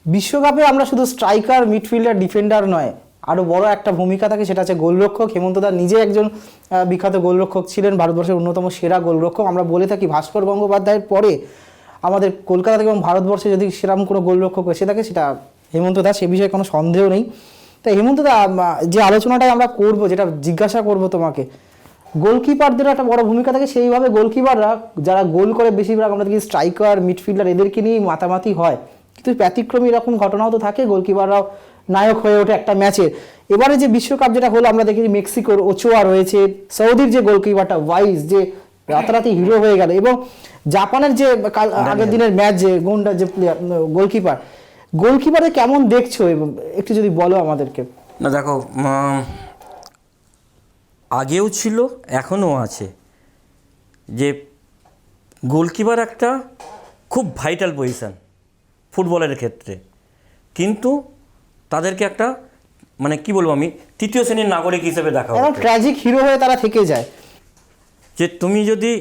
বিশ্বকাপে আমরা শুধু স্ট্রাইকার, মিডফিল্ডার, ডিফেন্ডার নয়, আরও বড় একটা ভূমিকা থাকে, সেটা হচ্ছে গোলরক্ষক। হেমন্ত দা নিজে একজন বিখ্যাত গোলরক্ষক ছিলেন, ভারতবর্ষের অন্যতম সেরা গোলরক্ষক। আমরা বলে থাকি ভাস্কর গঙ্গোপাধ্যায়ের পরে আমাদের কলকাতা থেকে এবং ভারতবর্ষে যদি সেরকম কোনো গোলরক্ষক এসে থাকে, সেটা হেমন্ত দা, সে বিষয়ে কোনো সন্দেহ নেই। তাই হেমন্ত দা, যে আলোচনাটাই আমরা করব, যেটা জিজ্ঞাসা করব তোমাকে, গোলকিপারদের একটা বড় ভূমিকা থাকে। সেইভাবে গোলকিপাররা যারা গোল করে, বেশিরভাগ আমরা দেখি স্ট্রাইকার, মিডফিল্ডার, এদেরকে নিয়েই মাতামাতি হয়। কিন্তু ব্যতিক্রমী এরকম ঘটনাও তো থাকে, গোলকিপাররাও নায়ক হয়ে ওঠে একটা ম্যাচে। এবারে যে বিশ্বকাপ যেটা হলো, আমরা দেখি মেক্সিকোর ওচোয়া রয়েছে, সৌদির যে গোলকিপারটা ওয়াইজ, যে রাতারাতি হিরো হয়ে গেল, এবং জাপানের যে আগের দিনের ম্যাচ যে গোন্ডা যে প্লেয়ার গোলকিপারে কেমন দেখছো এবং একটু যদি বলো আমাদেরকে। না দেখো, আগেও ছিল এখনও আছে, যে গোলকিপার একটা খুব ভাইটাল পজিশান ফুটবলের ক্ষেত্রে, কিন্তু তাদেরকে একটা মানে কি বলবো আমি, তৃতীয় শ্রেণীর নাগরিক হিসেবে দেখা হয়, ট্র্যাজিক হিরো হয়ে তারা থেকে যায়। যে তুমি যদি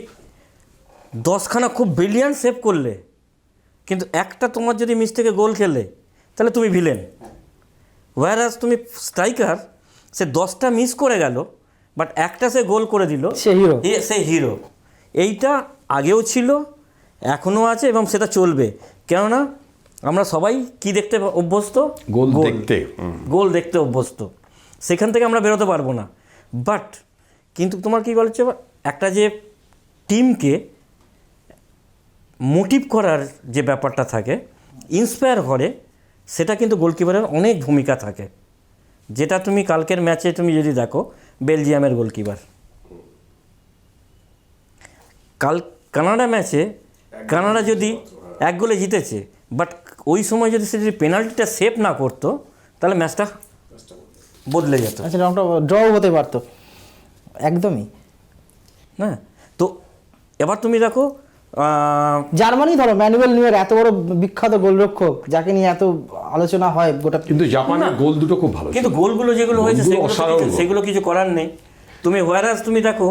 10খানা খুব ব্রিলিয়ান্ট সেভ করলে, কিন্তু একটা তোমার যদি মিস থেকে গোল খেলে, তাহলে তুমি ভিলেন। ওয়ারাস তুমি স্ট্রাইকার, সে 10টা মিস করে গেল, বাট একটা সে গোল করে দিল, সে হিরো। সে হিরো। এইটা আগেও ছিল, এখনও আছে এবং সেটা চলবে। কেননা আমরা সবাই কি দেখতে অভ্যস্ত? গোল দেখতে। গোল দেখতে অভ্যস্ত, সেখান থেকে আমরা বেরোতে পারবো না। বাট কিন্তু তোমার কী বলছে, একটা যে টিমকে মোটিভ করার যে ব্যাপারটা থাকে, ইন্সপায়ার করে, সেটা কিন্তু গোলকিপারের অনেক ভূমিকা থাকে। যেটা তুমি কালকের ম্যাচে তুমি যদি দেখো, বেলজিয়ামের গোলকিপার কানাডা ম্যাচে, কানাডা যদি 1 গোলে জিতেছে, বাট ওই সময় যদি সে যদি পেনাল্টিটা সেভ না করতো, তাহলে ম্যাচটা বদলে যেত। আচ্ছা, রংটা ড্র হতে পারতো একদমই। হ্যাঁ, তো এবার তুমি দেখো জার্মানি ধরো, ম্যানুয়েল নিউয়ার এত বড় বিখ্যাত গোলরক্ষক, যাকে নিয়ে এত আলোচনা হয় গোটা, কিন্তু জাপানের গোল দুটো খুব ভালো, কিন্তু গোলগুলো যেগুলো হয়েছে সেগুলো কিছু করার নেই। তুমি হোয়ারাস তুমি দেখো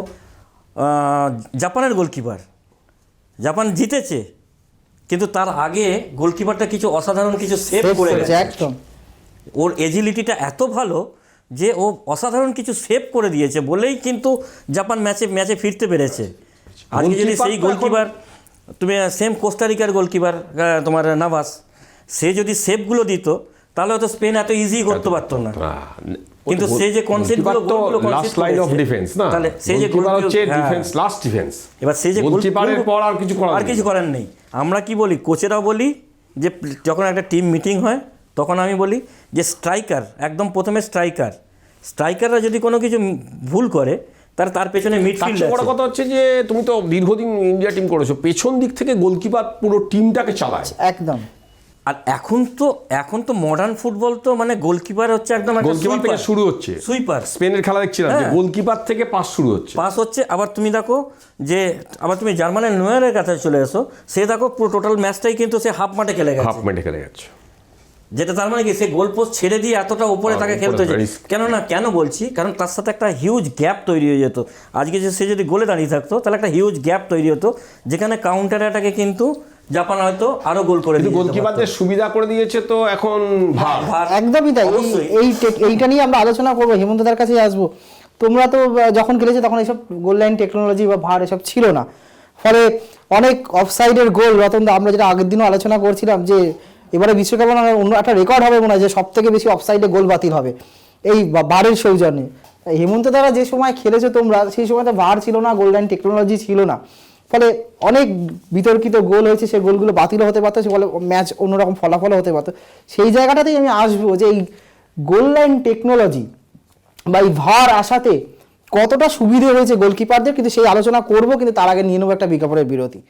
জাপানের গোলকিপার, জাপান জিতেছে, কিন্তু তার আগে গোলকিপারটা কিছু অসাধারণ কিছু সেভ করে গেছে। একদম, ওর এজিলিটিটা এত ভালো যে ও অসাধারণ কিছু সেভ করে দিয়েছে বলেই কিন্তু জাপান ম্যাচে ফিরতে পেরেছে। আজকে যদি সেই গোলকিপার, তুমি সেম কোস্টারিকার গোলকিপার তোমার নাভাস, সে যদি সেভগুলো দিত, তাহলে হয়তো স্পেন এত ইজি করতে পারতো না। কিন্তু সে যে কনসেপ্টগুলো লাস্ট লাইন অফ ডিফেন্স না, তাহলে সে যে গোলকিপার হচ্ছে ডিফেন্স, লাস্ট ডিফেন্স। এবার সে যে গোলকিপারের পর আর কিছু করার নেই। আমরা কি বলি, কোচেরাও বলি যে যখন একটা টিম মিটিং হয়, তখন আমি বলি যে স্ট্রাইকার, একদম প্রথমে স্ট্রাইকাররা যদি কোনো কিছু ভুল করে, তার পেছনে মিডফিল্ড আছে। বড় কথা হচ্ছে যে তুমি তো দীর্ঘদিন ইন্ডিয়া টিম করেছো, পেছন দিক থেকে গোলকিপার পুরো টিমটাকে চালায় একদম। আর এখন তো মডার্ন ফুটবল তো মানে গোলকিপার হচ্ছে একদম গোলকিপার থেকে শুরু হচ্ছে, সুইপার। স্পেনের খেলা দেখছিলাম যে গোলকিপার থেকে পাস শুরু হচ্ছে। আবার তুমি দেখো যে তুমি জার্মানের নোয়ারের কাছে চলে এসো, সে দেখো পুরো টোটাল ম্যাচটাই কিন্তু সে হাফ মাঠে খেলে গেছে। যেটা তার মানে কি, সে গোল পোস্ট ছেড়ে দিয়ে এতটা উপরে তাকে খেলতে হয়েছে। কেন বলছি, কারণ তার সাথে একটা হিউজ গ্যাপ তৈরি হয়ে যেত। আজকে সে যদি গোলে দাঁড়িয়ে থাকতো, তাহলে একটা হিউজ গ্যাপ তৈরি হতো, যেখানে কাউন্টার অ্যাটাকে কিন্তু জাপান হয়তো আরো গোল করে দিত। গোলকিপারদের সুবিধা করে দিয়েছে, তো এখন একদমই তাই। এইটা নিয়ে আমরা আলোচনা করবো, হেমন্তদার কাছে আসবো। তোমরা তো যখন খেলেছো তখন এইসব গোল লাইন টেকনোলজি বা ভার এসব ছিল না, ফলে অনেক অফসাইডের গোল, রতনদা আমরা যেটা আগের দিনও আলোচনা করছিলাম যে এবারে বিশ্বকাপে অন্য একটা রেকর্ড হবে মনে হয়, যে সব থেকে বেশি অফসাইডে গোল বাতিল হবে এই ভারের সৌজন্যে। হেমন্ত দ্বারা যে সময় খেলেছো তোমরা, সেই সময় তো ভার ছিল না, গোল লাইন টেকনোলজি ছিল না, ফলে অনেক বিতর্কিত গোল হয়েছে, সেই গোলগুলো বাতিল হতে পারতো, ফলে ম্যাচ অন্যরকম ফলাফল হতে পারতো। সেই জায়গাটাতেই আমি আসবো যে এই গোল লাইন টেকনোলজি বা এই ভার আসাতে কতটা সুবিধে হয়েছে গোলকিপারদের, কিন্তু সেই আলোচনা করবো, কিন্তু তার আগে নিয়ে নেবো একটা বিজ্ঞাপনের বিরতি।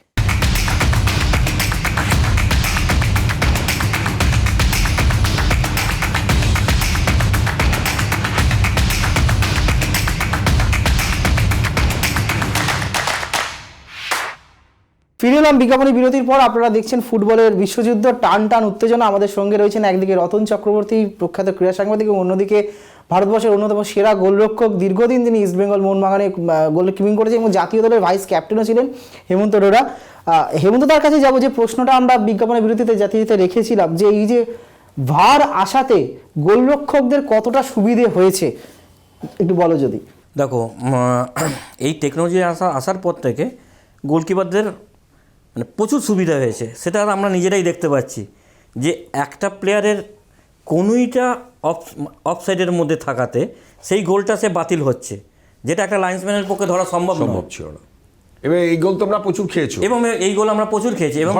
ফিরে এলাম বিজ্ঞাপনী বিরতির পর। আপনারা দেখছেন ফুটবলের বিশ্বযুদ্ধ, টান উত্তেজনা। আমাদের সঙ্গে রয়েছেন একদিকে রতন চক্রবর্তী, প্রখ্যাত ক্রীড়া সাংবাদিক, এবং অন্যদিকে ভারতবর্ষের অন্যতম সেরা গোলরক্ষক, দীর্ঘদিন তিনি ইস্টবেঙ্গল মোহনবাগানে গোল কিপিং করেছেন এবং জাতীয় দলের ভাইস ক্যাপ্টেনও ছিলেন, হেমন্ত রোরা। হেমন্ত তার কাছে যাবো, যে প্রশ্নটা আমরা বিজ্ঞাপনের বিরতিতে জাতিতে রেখেছিলাম, যে এই যে ভার আসাতে গোলরক্ষকদের কতটা সুবিধে হয়েছে, একটু বলো যদি। দেখো, এই টেকনোলজি আসার পর থেকে গোলকিপারদের মানে প্রচুর সুবিধা হয়েছে, সেটা আমরা নিজেরাই দেখতে পাচ্ছি। যে একটা প্লেয়ারের কোনোইটা অফসাইডের মধ্যে থাকাতে সেই গোলটা সে বাতিল হচ্ছে, যেটা একটা লাইন্সম্যানের পক্ষে ধরা সম্ভব ছিল না। এবার এই গোল তোমরা প্রচুর খেয়েছো, এবং এই গোল আমরা প্রচুর খেয়েছি এবং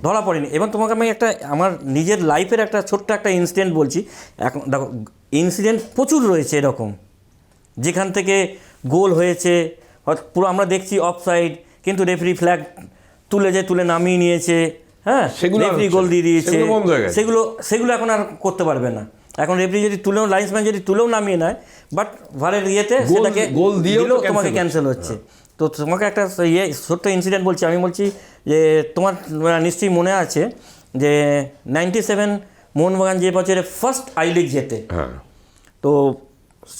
ধরা পড়েনি। এবং তোমাকে আমি আমার নিজের লাইফের একটা ছোট্ট একটা ইনসিডেন্ট বলছি। এখন দেখো, ইনসিডেন্ট প্রচুর রয়েছে এরকম, যেখান থেকে গোল হয়েছে পুরো আমরা দেখছি অফসাইড, কিন্তু রেফারি ফ্ল্যাগ তুলে নামিয়ে নিয়েছে, হ্যাঁ, সেগুলো আর রেফারি হচ্ছে গোল না। দিয়ে দিয়েছে, সেগুলো বন্ধ হয়ে গেছে। সেগুলো এখন আর করতে পারবে না। এখন রেফারি যদি তুলেও, লাইন্সম্যান যদি তুলেও নামিয়ে নেয়, বাট ভারের ইয়েতে সেটাকে গোল দিয়েও দিলেও তো তোমাকে cancel ক্যান্সেল হচ্ছে। তো তোমাকে একটা ছোট্ট ইনসিডেন্ট বলছি, আমি বলছি যে তোমার নিশ্চয়ই মনে আছে যে 97 মোহনবাগান যে বছরে ফার্স্ট আই লিগ জেতে, হ্যাঁ, তো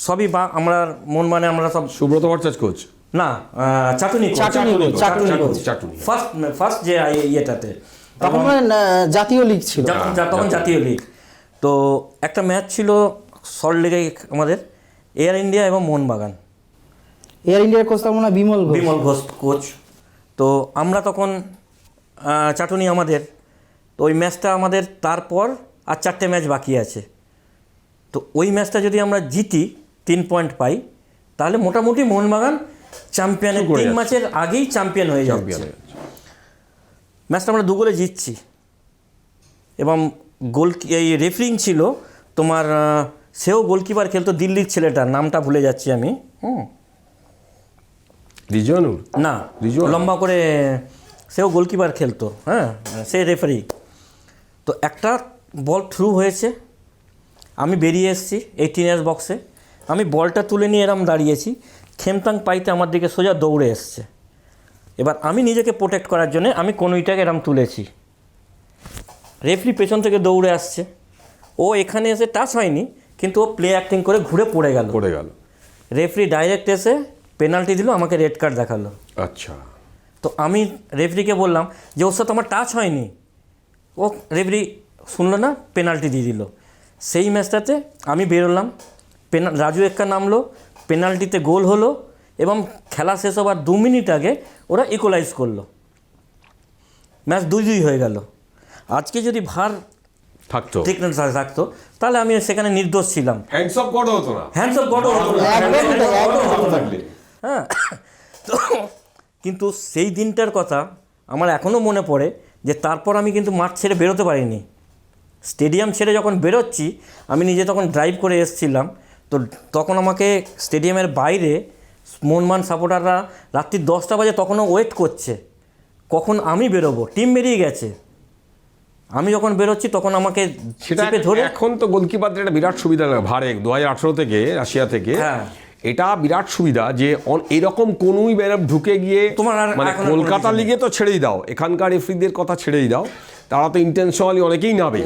সবই আমরা মোহনবাগানে আমরা সব, সুব্রত ভট্টাচার্য কোচ, না চাটুনি চাটুনি ফার্স্ট যে ইয়েটাতে, তখন মানে জাতীয় লিগ ছিল। তখন জাতীয় লিগ। তো একটা ম্যাচ ছিল সল্ট লেগে আমাদের, এয়ার ইন্ডিয়া এবং মোহনবাগান। এয়ার ইন্ডিয়ার কোচ তখন মনে হয় বিমল ঘোষ। কোচ। তো আমরা তখন চাটুনি আমাদের, তো ওই ম্যাচটা আমাদের, তারপর আর 4টে ম্যাচ বাকি আছে। তো ওই ম্যাচটা যদি আমরা জিতি 3 পয়েন্ট পাই, তাহলে মোটামুটি মোহনবাগান চ্যাম্পিয়নের 3 ম্যাচের আগেই চ্যাম্পিয়ন হয়ে যাচ্ছে। ম্যাচটা আমরা 2 গোলে জিতছি, এবং এই রেফারিং ছিল তোমার, সেও গোলকিপার খেলতো, দিল্লির ছেলেটার নামটা ভুলে যাচ্ছি আমি, রিজওয়ানুর না, লম্বা করে, সেও গোলকিপার খেলতো, হ্যাঁ, সে রেফারি। তো একটা বল থ্রু হয়েছে, আমি বেরিয়ে এসেছি 18 ইয়ার্স বক্সে, আমি বলটা তুলে নিয়ে এরম দাঁড়িয়েছি, খেমতাং পাইতে আমার দিকে সোজা দৌড়ে এসছে। এবার আমি নিজেকে প্রোটেক্ট করার জন্য আমি কনুইটাকে এরম তুলেছি, রেফারি পেছন থেকে দৌড়ে আসছে, ও এখানে এসে টাচ হয়নি, কিন্তু ও প্লে অ্যাক্টিং করে ঘুরে পড়ে গেল। রেফারি ডাইরেক্ট এসে পেনাল্টি দিল, আমাকে রেড কার্ড দেখালো। আচ্ছা, তো আমি রেফারিকে বললাম যে ওর সাথে আমার টাচ হয়নি, ও রেফারি শুনলো না, পেনাল্টি দিয়ে দিল। সেই ম্যাচটাতে আমি বেরোলাম, রাজু এক্কা নামলো, পেনাল্টিতে গোল হলো, এবং খেলা শেষ হবার 2 মিনিট আগে ওরা ইকুয়ালাইজ করলো, ম্যাচ 2-2 হয়ে গেল। আজকে যদি ভার থাকতো, ঠিক না থাকতো, তাহলে আমি সেখানে নির্দোষ ছিলাম, হ্যান্ডস অফ গড হতো না, হ্যাঁ। তো কিন্তু সেই দিনটার কথা আমার এখনও মনে পড়ে, যে তারপর আমি কিন্তু মাঠ ছেড়ে বেরোতে পারিনি। স্টেডিয়াম ছেড়ে যখন বেরোচ্ছি, আমি নিজে তখন ড্রাইভ করে এসেছিলাম, তো তখন আমাকে স্টেডিয়ামের বাইরে মোহনবাগান সাপোর্টাররা রাত্রি 10টা বাজে তখনও ওয়েট করছে, কখন আমি বেরোবো, টিম বেরিয়ে গেছে। আমি যখন বেরোচ্ছি তখন আমাকে চেপে ধরে, এখন তো গোলকিপারদের একটা বিরাট সুবিধা ভারে 2018 থেকে রাশিয়া থেকে, হ্যাঁ, এটা বিরাট সুবিধা যে এরকম কোনোই ঢুকে গিয়ে তোমার মানে কলকাতা লিগে তো ছেড়েই দাও, এখানকার রেফারিদের কথা ছেড়েই দাও, তারা তো ইন্টেনশনালি অনেকেই নাবে।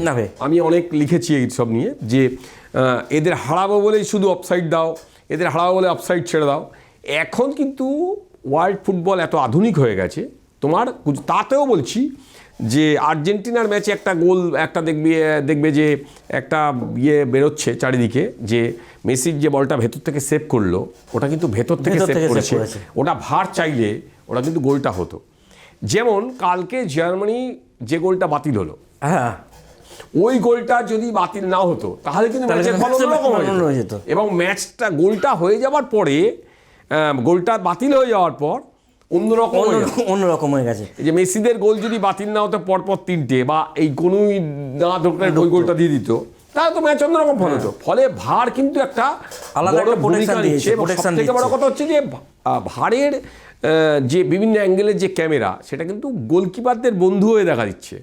আমি অনেক লিখেছি এই সব নিয়ে, যে এদের হারাবো বলেই শুধু অফসাইড দাও, এদের হারাবো বলে অফসাইড ছেড়ে দাও। এখন কিন্তু ওয়ার্ল্ড ফুটবল এত আধুনিক হয়ে গেছে, তোমার তাতেও বলছি যে আর্জেন্টিনার ম্যাচে একটা গোল, একটা দেখবে যে একটা বেরোচ্ছে চারিদিকে, যে মেসির যে বলটা ভেতর থেকে সেভ করলো, ওটা কিন্তু ভেতর থেকে সেভ করেছে, ওটা ভার চাইলে ওটা কিন্তু গোলটা হতো। যেমন কালকে জার্মানি যে গোলটা বাতিল হলো, হ্যাঁ, ওই গোলটা যদি বাতিল না হতো তাহলে কিন্তু ম্যাচের ফল অন্যরকম হয়ে যেত। এবং ম্যাচটা গোলটা হয়ে যাওয়ার পরে, গোলটা বাতিল হয়ে যাওয়ার পর অন্যরকম হয়ে গেছে। এই যে মেসিদের গোল যদি বাতিল না হতো পরপর 3টে, বা এই কোনোই না ধরলে ওই গোলটা দিয়ে দিত, তাহলে তো ম্যাচ অন্যরকম ফল হতো। ফলে ভার কিন্তু একটা আলাদা ভূমিকা নিচ্ছে। সবথেকে বড় কথা হচ্ছে যে ভারের যে বিভিন্ন অ্যাঙ্গেলের যে ক্যামেরা, সেটা কিন্তু গোলকিপারদের বন্ধু হয়ে দেখা দিচ্ছে।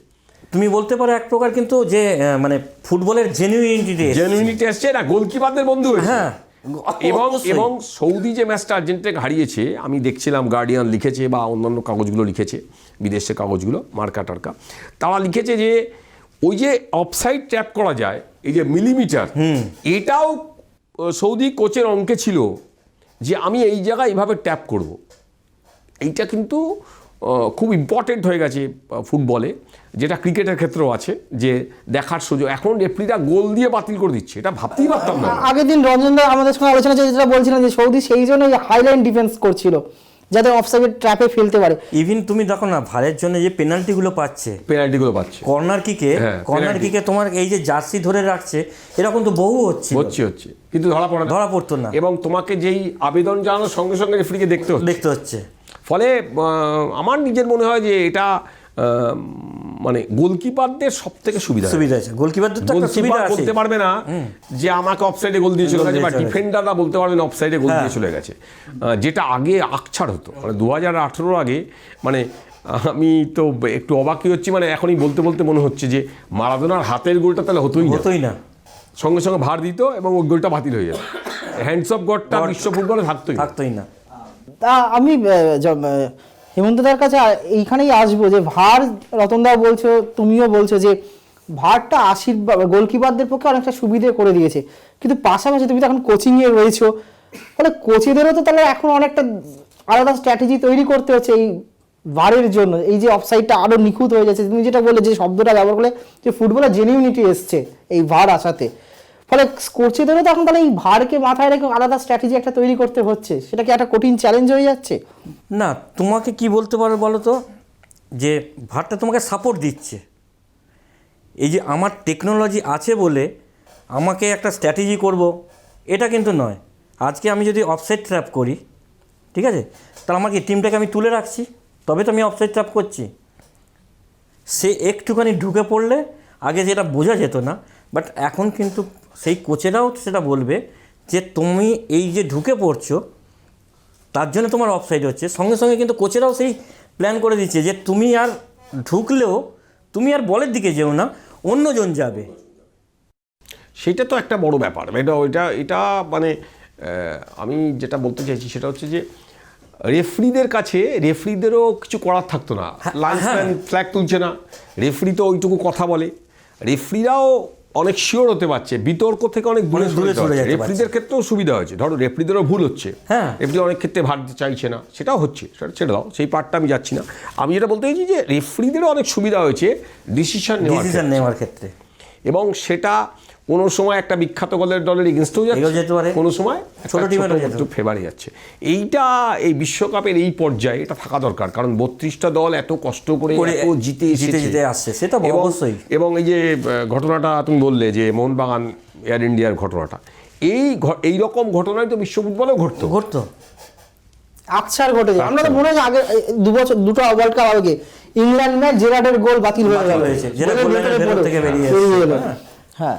তুমি বলতে পারো এক প্রকার কিন্তু যে মানে ফুটবলের জেনুইনিটি আসছে না, গোলকিপারদের বন্ধু হয়েছে। হ্যাঁ, এবং সৌদি যে ম্যাচটা আর্জেন্টিনাকে হারিয়েছে, আমি দেখছিলাম গার্ডিয়ান লিখেছে বা অন্যান্য কাগজগুলো লিখেছে, বিদেশের কাগজগুলো, মার্কা টার্কা, তারা লিখেছে যে ওই যে অফসাইড ট্র্যাপ করা যায়, এই যে মিলিমিটার, এটাও সৌদি কোচের অঙ্কে ছিল, যে আমি এই জায়গায় এইভাবে ট্যাপ করব। এইটা কিন্তু খুব ইম্পর্টেন্ট হয়ে গেছে ফুটবলে, যেটা ক্রিকেটের ক্ষেত্রেও আছে, যে দেখার সুযোগ। এখন রেফারিরা গোল দিয়ে বাতিল করে দিচ্ছে, এটা ভাবতেই পারতাম না। আগের দিন রঞ্জনদা আমাদের সঙ্গে আলোচনা যেটা বলছিলেন, যে সৌদি সেই জন্য হাইলাইন ডিফেন্স করছিল, যাতে অফসাইডের ট্র্যাপে ফেলতে পারে। ইভিন তুমি দেখো না, ভারের জন্য যে পেনাল্টিগুলো পাচ্ছে, কর্নার কিকে তোমার এই যে জার্সি ধরে রাখছে, এরকম তো বহু হচ্ছে, কিন্তু ধরা পড়তো না। এবং তোমাকে যেই আবেদন জানানোর সঙ্গে সঙ্গে রেফারিকে দেখতে হচ্ছে। ফলে আমার নিজের মনে হয় যে এটা মানে গোলকিপারদের সব থেকে সুবিধা আছে। গোলকিপারদের তো একটা সুবিধা আছে, বলতে পারবে না যে আমাকে অফসাইডে গোল দিয়ে চলে গেছে, বা ডিফেন্ডাররা বলতে পারবে না অফসাইডে গোল দিয়ে চলে গেছে, যেটা আগে আকছাড় হতো। মানে 2018 আগে মানে আমি তো একটু অবাকই হচ্ছি, মানে এখনই বলতে বলতে মনে হচ্ছে যে মারাদোনার হাতের গোলটা তাহলে হতোই না, সঙ্গে সঙ্গে ভার দিত এবং ওই গোলটা বাতিল হয়ে যেত, হ্যান্ডস অফ গডটা বিশ্ব ফুটবলে থাকতোই না। তা আমি হেমন্তদার কাছে এইখানেই আসবো যে ভার, রতনদাও বলছো তুমিও বলছো যে ভারটা আশীর্বাদ গোলকিপারদের পক্ষে অনেকটা সুবিধে করে দিয়েছে, কিন্তু পাশাপাশি তুমি তো এখন কোচিংয়ে রয়েছো, ফলে কোচেদেরও তো তাহলে এখন অনেকটা আলাদা স্ট্র্যাটেজি তৈরি করতে হচ্ছে এই ভারের জন্য, এই যে অফসাইডটা আরও নিখুঁত হয়ে যাচ্ছে। তুমি যেটা বললে যে শব্দটা ব্যবহার করলে যে ফুটবলের জেনুইনিটি এসছে এই ভার আসাতে, ফলে কোচেদেরও তো এখন তাহলে এই ভারকে মাথায় রেখে আলাদা স্ট্র্যাটেজি একটা তৈরি করতে হচ্ছে, সেটা কি একটা কঠিন চ্যালেঞ্জ হয়ে যাচ্ছে? না, তোমাকে কি বলতে পারো বলো তো, যে ভারটা তোমাকে সাপোর্ট দিচ্ছে। এই যে আমার টেকনোলজি আছে বলে আমাকে একটা স্ট্র্যাটেজি করব, এটা কিন্তু নয়। আজকে আমি যদি অফসাইড ট্র্যাপ করি, ঠিক আছে, তাহলে আমার কি টিমটাকে আমি তুলে রাখছি, তবে তো আমি অফসাইড ট্র্যাপ করছি। সে একটুখানি ঢুকে পড়লে আগে যেটা বোঝা যেত না, বাট এখন কিন্তু সেই কোচেরাও সেটা বলবে যে তুমি এই যে ঢুকে পড়ছো তার জন্য তোমার অফসাইড হচ্ছে। সঙ্গে সঙ্গে কিন্তু কোচেরাও সেই প্ল্যান করে দিচ্ছে যে তুমি আর ঢুকলেও তুমি আর বলের দিকে যেও না, অন্যজন যাবে। সেটা তো একটা বড় ব্যাপার। এটা মানে আমি যেটা বলতে চাইছি সেটা হচ্ছে যে রেফরিদেরও কিছু করার থাকতো না, লাইন্সম্যান ফ্ল্যাগ তুলছে না, রেফরি তো ওইটুকু কথা বলে, রেফরিরাও অনেক শিওর হতে পারছে, বিতর্ক থেকে অনেক দূরে সরে যাচ্ছে। রেফরিদের ক্ষেত্রেও সুবিধা হয়েছে, ধরো রেফরিদেরও ভুল হচ্ছে, রেফরি অনেক ক্ষেত্রে ভার দিতে চাইছে না, সেটাও হচ্ছে, সেটা ছেড়ে দাও, সেই পার্টটা আমি যাচ্ছি না। আমি যেটা বলতে চাইছি যে রেফরিদেরও অনেক সুবিধা হয়েছে ডিসিশন নেওয়ার ক্ষেত্রে, এবং সেটা কোনো সময় একটা বিখ্যাত দলের এগেনস্টেও যাচ্ছে, কোনো সময় ছোট টিমের ফেভারে যাচ্ছে। এই বিশ্বকাপের এই পর্যায়ে এটা থাকা দরকার, কারণ 32টা দল এত কষ্ট করে জিতে আসছে, সেটা অবশ্যই। এবং এই যে ঘটনাটা তুমি বললে যে মোহনবাগান এয়ার ইন্ডিয়ার ঘটনাটা, এই রকম ঘটনাই তো বিশ্ব ফুটবলেও ঘটতো আকছার ঘটেছে। আমরা তো মনে হয় আগে দুটো ওয়ার্ল্ড কাপ আগে ইংল্যান্ড ম্যাচ জেরার্ডের গোল বাতিল হয়ে গেল, হ্যাঁ।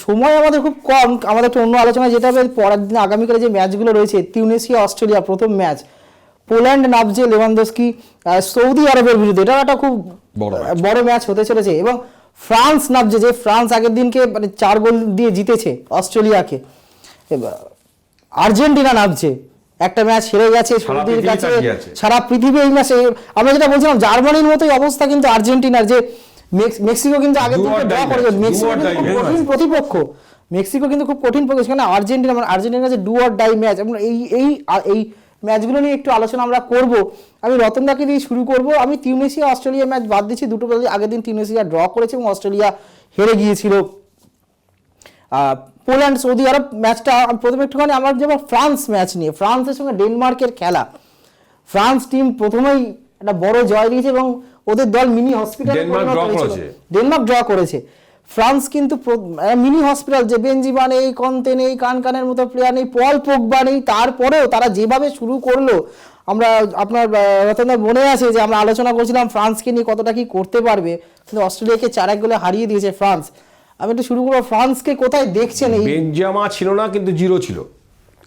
সময় আমাদের খুব কম, আমাদের একটু অন্য আলোচনা যেতে হবে। পরের দিন আগামীকালে যে ম্যাচগুলো রয়েছে, তিউনিসিয়া অস্ট্রেলিয়া প্রথম ম্যাচ, পোল্যান্ড নামছে লেভানডস্কি সৌদি আরবের বিরুদ্ধে, এটা একটা খুব বড় ম্যাচ হতে চলেছে। এবং ফ্রান্স নামছে, যে ফ্রান্স আগের দিনকে মানে 4 গোল দিয়ে জিতেছে অস্ট্রেলিয়াকে। আর্জেন্টিনা নামছে, একটা ম্যাচ হেরে গেছে সৌদির কাছে, সারা পৃথিবী এই ম্যাচে। আমরা যেটা বলছিলাম জার্মানির মতোই অবস্থা কিন্তু আর্জেন্টিনার, যে মেক্সিকো কিন্তু আগের দিনকে ড্র করেছে, মেক্সিকো কিন্তু কঠিন প্রতিপক্ষ, মেক্সিকো কিন্তু খুব কঠিন প্রতিপক্ষ, সেখানে আর্জেন্টিনার কাছে ডু অর ডাই ম্যাচ। এবং এই ম্যাচগুলো নিয়ে একটু আলোচনা আমরা করব। আমি রতনদাকে দিয়ে শুরু করব। আমি তিউনিসিয়া অস্ট্রেলিয়া ম্যাচ বাদ দিচ্ছি, দুটো আগের দিন তিউনিসিয়া ড্র করেছে এবং অস্ট্রেলিয়া হেরে গিয়েছিল। পোল্যান্ড সৌদি আরব ম্যাচটা প্রথমে একটুখানি আমার যেমন ফ্রান্স ম্যাচ নিয়ে, ফ্রান্সের সঙ্গে ডেনমার্কের খেলা, ফ্রান্স টিম প্রথমেই একটা বড় জয় দিয়েছে এবং ওদের দল মিনি হসপিটাল, ডেনমার্ক ড্র করেছে। ফ্রান্স কিন্তু মিনি হসপিটাল, যে বেনজিমা নেই, কন্তে নেই, কানের মতো প্লেয়ার নেই, পল পোগবা নেই, তারপরেও তারা যেভাবে শুরু করলো, আমরা আপনার রতনদার মনে আছে যে আমরা আলোচনা করছিলাম ফ্রান্সকে নিয়ে কতটা কি করতে পারবে, কিন্তু অস্ট্রেলিয়াকে 4-1 গোলে হারিয়ে দিয়েছে ফ্রান্স। আমি একটু শুরু করবো, ফ্রান্সকে কোথায় দেখছেন? বেনজামা ছিল না কিন্তু জিরো ছিল,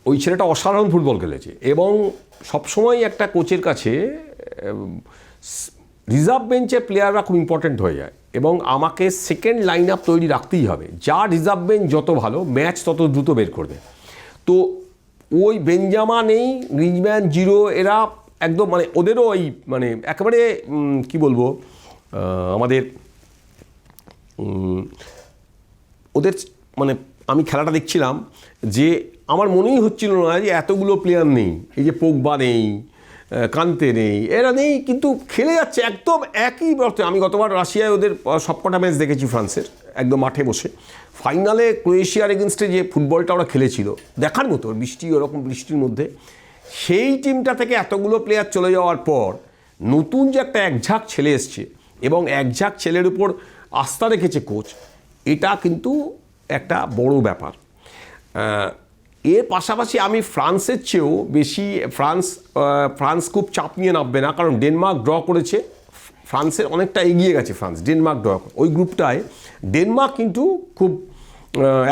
ওই ছেলেটা অসাধারণ ফুটবল খেলেছে। এবং সবসময় একটা কোচের কাছে রিজার্ভ বেঞ্চের প্লেয়াররা খুব ইম্পর্টেন্ট হয়ে যায়, এবং আমাকে সেকেন্ড লাইন আপ তৈরি রাখতেই হবে। যা রিজার্ভ বেঞ্চ যত ভালো, ম্যাচ তত দ্রুত বের করবে। তো ওই বেনজামা নেই, গ্রিজম্যান জিরো, এরা একদম মানে ওদেরও ওই মানে একেবারে কি বলবো, আমাদের ওদের মানে আমি খেলাটা দেখছিলাম যে আমার মনেই হচ্ছিল না যে এতগুলো প্লেয়ার নেই, এই যে পোগবা নেই, কান্তে নেই, এরা নেই, কিন্তু খেলে যাচ্ছে একদম একই অর্থে। আমি গতবার রাশিয়ায় ওদের সবকটা ম্যাচ দেখেছি ফ্রান্সের, একদম মাঠে বসে। ফাইনালে ক্রোয়েশিয়ার এগেনস্টে যে ফুটবলটা ওরা খেলেছিল দেখার মতো, ওরকম বৃষ্টির মধ্যে, সেই টিমটা থেকে এতগুলো প্লেয়ার চলে যাওয়ার পর নতুন যে একটা একঝাঁক ছেলে এসছে এবং একঝাঁক ছেলের উপর আস্থা রেখেছে কোচ, এটা কিন্তু একটা বড় ব্যাপার। এর পাশাপাশি আমি ফ্রান্সের চেয়েও বেশি ফ্রান্স খুব চাপ নিয়ে নামবে না, কারণ ডেনমার্ক ড্র করেছে, ফ্রান্সের অনেকটা এগিয়ে গেছে ফ্রান্স। ডেনমার্ক ড্র ওই গ্রুপটায় ডেনমার্ক কিন্তু খুব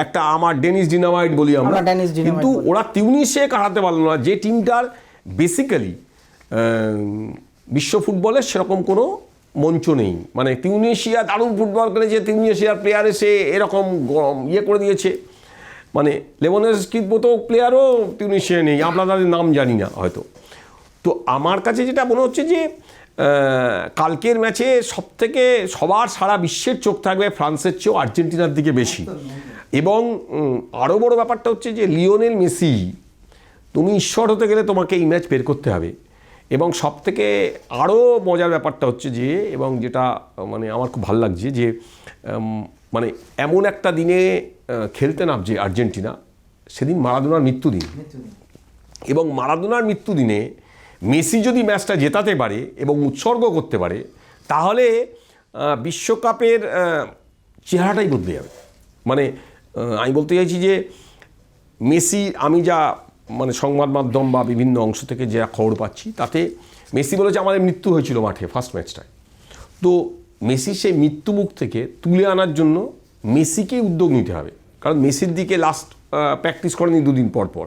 একটা আমার ডেনিস ডিনামাইট বলি আমরা, কিন্তু ওরা তিউনিসিয়াকে হারাতে পারলো না, যে টিমটার বেসিক্যালি বিশ্ব ফুটবলের সেরকম কোনো মঞ্চ নেই। মানে তিউনিশিয়া দারুণ ফুটবল খেলেছে, তিউনিশিয়ার প্লেয়ার এসে এরকম ইয়ে করে দিয়েছে, মানে লেবনস্কির মতো প্লেয়ারও টিউনিশিয়া নেই, আমরা তাদের নাম জানি না হয়তো। তো আমার কাছে যেটা মনে হচ্ছে যে কালকের ম্যাচে সবার সারা বিশ্বের চোখ থাকবে ফ্রান্সের চেয়েও আর্জেন্টিনার দিকে বেশি। এবং আরও বড় ব্যাপারটা হচ্ছে যে লিওনেল মেসি, তুমি ঈশ্বর হতে গেলে তোমাকে এই ম্যাচ বের করতে হবে। এবং সবথেকে আরও মজার ব্যাপারটা হচ্ছে যে, এবং যেটা মানে আমার খুব ভালো লাগছে যে মানে এমন একটা দিনে খেলতে নামছে আর্জেন্টিনা, সেদিন মারাদোনার মৃত্যুদিন। এবং মারাদোনার মৃত্যুদিনে মেসি যদি ম্যাচটা জেতাতে পারে এবং উৎসর্গ করতে পারে, তাহলে বিশ্বকাপের চেহারাটাই বদলে যাবে। মানে আমি বলতে চাইছি যে মেসি, আমি যা মানে সংবাদ মাধ্যম বা বিভিন্ন অংশ থেকে যা খবর পাচ্ছি, তাতে মেসি বলেছে আমাদের মৃত্যু হয়েছিল মাঠে ফার্স্ট ম্যাচটায়। তো মেসি সেই মৃত্যুমুখ থেকে তুলে আনার জন্য মেসিকেই উদ্যোগ নিতে হবে, কারণ মেসির দিকে লাস্ট প্র্যাকটিস করেনি দুদিন পর পর।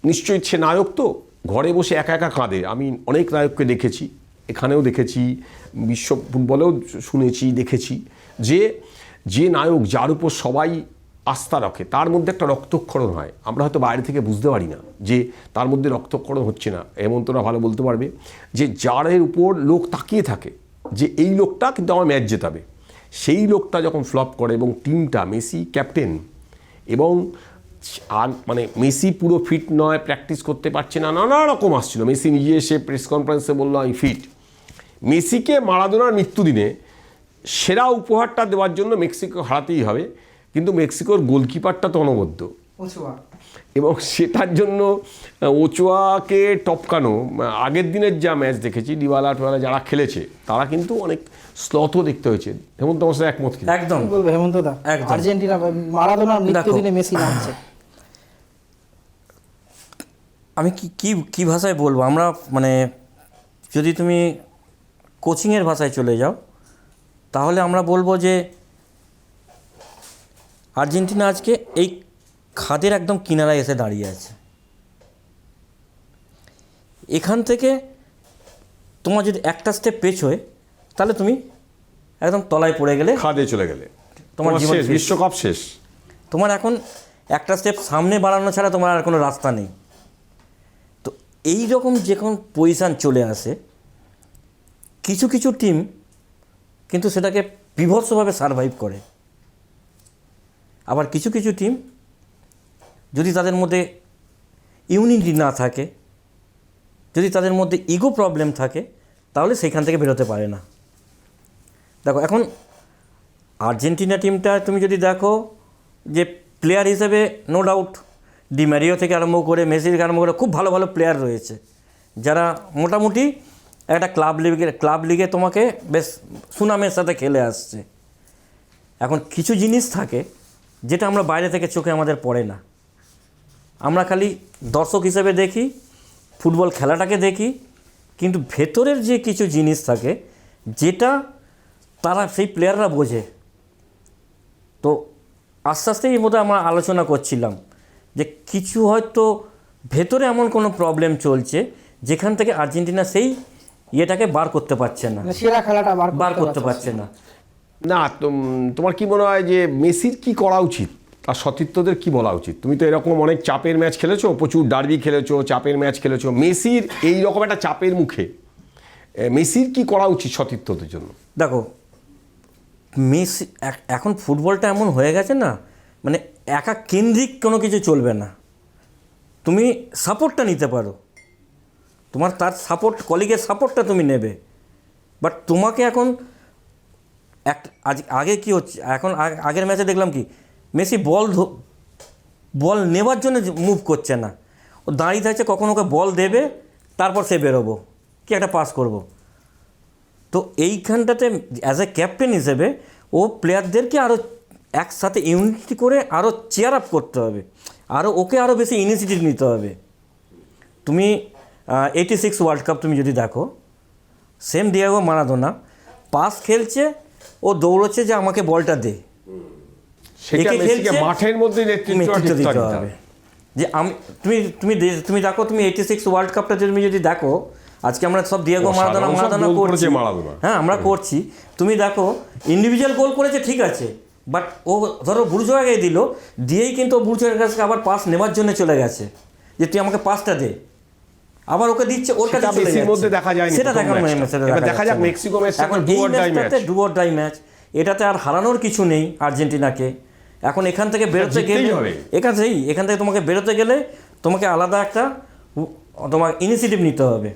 নিশ্চয়ই সে নায়ক, তো ঘরে বসে একা একা কাঁদে। আমি অনেক নায়ককে দেখেছি, এখানেও দেখেছি, বিশ্ব ফুটবলেও শুনেছি, দেখেছি যে নায়ক যার উপর সবাই আস্থা রাখে, তার মধ্যে একটা রক্তক্ষরণ হয়। আমরা হয়তো বাইরে থেকে বুঝতে পারি না যে তার মধ্যে রক্তক্ষরণ হচ্ছে না। হেমন্তরা ভালো বলতে পারবে যে যারের উপর লোক তাকিয়ে থাকে যে এই লোকটা কিন্তু আমার ম্যাচ জেতাবে, সেই লোকটা যখন ফ্লপ করে এবং টিমটা, মেসি ক্যাপ্টেন, এবং আর মানে মেসি পুরো ফিট নয়, প্র্যাকটিস করতে পারছে না, নানা রকম আসছিল। মেসি নিজে এসে প্রেস কনফারেন্সে বললো আমি ফিট। মেসিকে মারাদোনার মৃত্যুদিনে সেরা উপহারটা দেওয়ার জন্য মেক্সিকো হারাতেই হবে, কিন্তু মেক্সিকোর গোলকিপারটা তো অনবদ্য, এবং সেটার জন্য ওচোয়াকে টপকানো। আগের দিনের যা ম্যাচ দেখেছি, ডিবালা টোবালা যারা খেলেছে, তারা কিন্তু অনেক স্লথ দেখতে হয়েছে। হেমন্ত আমার সাথে একমত কি? একদম বলবে হেমন্ত দা, একদম। আর্জেন্টিনা মারাদোনার মৃত্যুদিনে মেসি নামছে। আমি কি ভাষায় বলবো, আমরা মানে যদি তুমি কোচিংয়ের ভাষায় চলে যাও, তাহলে আমরা বলবো যে আর্জেন্টিনা আজকে এই খাদের একদম কিনারায় এসে দাঁড়িয়ে আছে। এখান থেকে তোমার যদি একটা স্টেপ পেছোয়, তাহলে তুমি একদম তলায় পড়ে গেলে, খাদে চলে গেলে তোমার জীবন শেষ, বিশ্বকাপ শেষ। তোমার এখন একটা স্টেপ সামনে বাড়ানো ছাড়া তোমার আর কোনো রাস্তা নেই। তো এই রকম যখন পজিশান চলে আসে, কিছু কিছু টিম কিন্তু সেটাকে বিভৎসভাবে সারভাইভ করে। আবার কিছু কিছু টিম যদি তাদের মধ্যে ইউনিটি না থাকে, যদি তাদের মধ্যে ইগো প্রবলেম থাকে, তাহলে সেইখান থেকে বেরোতে পারে না। দেখো এখন আর্জেন্টিনা টিমটা তুমি যদি দেখো, যে প্লেয়ার হিসেবে নো ডাউট ডি ম্যারিও থেকে আরম্ভ করে মেসি থেকে আরম্ভ করে খুব ভালো ভালো প্লেয়ার রয়েছে, যারা মোটামুটি একটা ক্লাব লিগে তোমাকে বেশ সুনামের সাথে খেলে আসছে। এখন কিছু জিনিস থাকে যেটা আমরা বাইরে থেকে চোখে আমাদের পড়ে না, আমরা খালি দর্শক হিসেবে দেখি, ফুটবল খেলাটাকে দেখি, কিন্তু ভেতরের যে কিছু জিনিস থাকে যেটা তারা সেই প্লেয়াররা বোঝে। তো আস্তে আস্তে এর মধ্যে আমরা আলোচনা করছিলাম যে কিছু হয়তো ভেতরে এমন কোনো প্রবলেম চলছে যেখান থেকে আর্জেন্টিনা সেই ইয়েটাকে বার করতে পারছে না, সেরা খেলাটা বার করতে পারছে না। না, তোমার কি মনে হয় যে মেসির কি করা উচিত, আর সতীর্থদের কি বলা উচিত? তুমি তো এরকম অনেক চাপের ম্যাচ খেলেছো, প্রচুর ডার্বি খেলেছো, চাপের ম্যাচ খেলেছো। মেসির এই রকম একটা চাপের মুখে মেসির কি করা উচিত সতীর্থদের জন্য? দেখো মেসি এখন ফুটবলটা এমন হয়ে গেছে না, মানে একা কেন্দ্রিক কোনো কিছু চলবে না। তুমি সাপোর্টটা নিতে পারো, তোমার তার সাপোর্ট, কলিগের সাপোর্টটা তুমি নেবে, বাট তোমাকে এখন আগে কি হচ্ছে, এখন আগের ম্যাচে দেখলাম কি মেসি বল নেবার জন্য মুভ করছে না, ও দাঁড়িয়ে থাকছে কখন ওকে বল দেবে, তারপর সে বেরোবো কি একটা পাস করব। তো এইখানটাতে অ্যাজ এ ক্যাপ্টেন হিসেবে ও প্লেয়ারদেরকে আরও একসাথে ইউনিটি করে আরও চেয়ার আপ করতে হবে, ওকে আরও বেশি ইনিশিয়েটিভ নিতে হবে। তুমি 86 ওয়ার্ল্ড কাপ তুমি যদি দেখো, সেম ডিয়েগো মারাদোনা পাস খেলছে, ও দৌড়চ্ছে যে আমাকে বলটা দে, সেটা মেসিকে মাঠের মধ্যে নেতৃত্ব দিতে হবে। যে আমি তুমি দেখো, তুমি 86 ওয়ার্ল্ড কাপটা তুমি যদি দেখো, আজকে আমরা সব দিয়েগো মারাদোনা অসাধারণ সব মারাদোনা গোল করছি, করেছে মারাদোনা। হ্যাঁ আমরা করছি। তুমি দেখো ইন্ডিভিজুয়াল গোল করেছে ঠিক আছে, বাট ও ধরো বুর্জোয়াকে দিয়েই কিন্তু ও বুর্জোয়ার কাছে আবার পাস নেওয়ার জন্য চলে গেছে, যে তুই আমাকে পাসটা দে, আবার ওকে দিচ্ছে, ওর কাছে সেটা চলে মেসির যাচ্ছে। মধ্যে দেখা যায়নি সেটা প্রথম দেখা ম্যাচটা। সেটা এবার দেখা দেখা যাক যাচ্ছে না। মেক্সিকো ম্যাচটা এখন do এই or die ম্যাচটাতে match। Do or die match, এটাতে আর হারানোর কিছু নেই আর্জেন্টিনাকে। এখন এখান থেকে বেরোতে জিততেই গেলে হবে। এখান থেকে তোমাকে বেরোতে গেলে তোমাকে আলাদা একটা তোমার ইনিশিয়েটিভ নিতে হবে।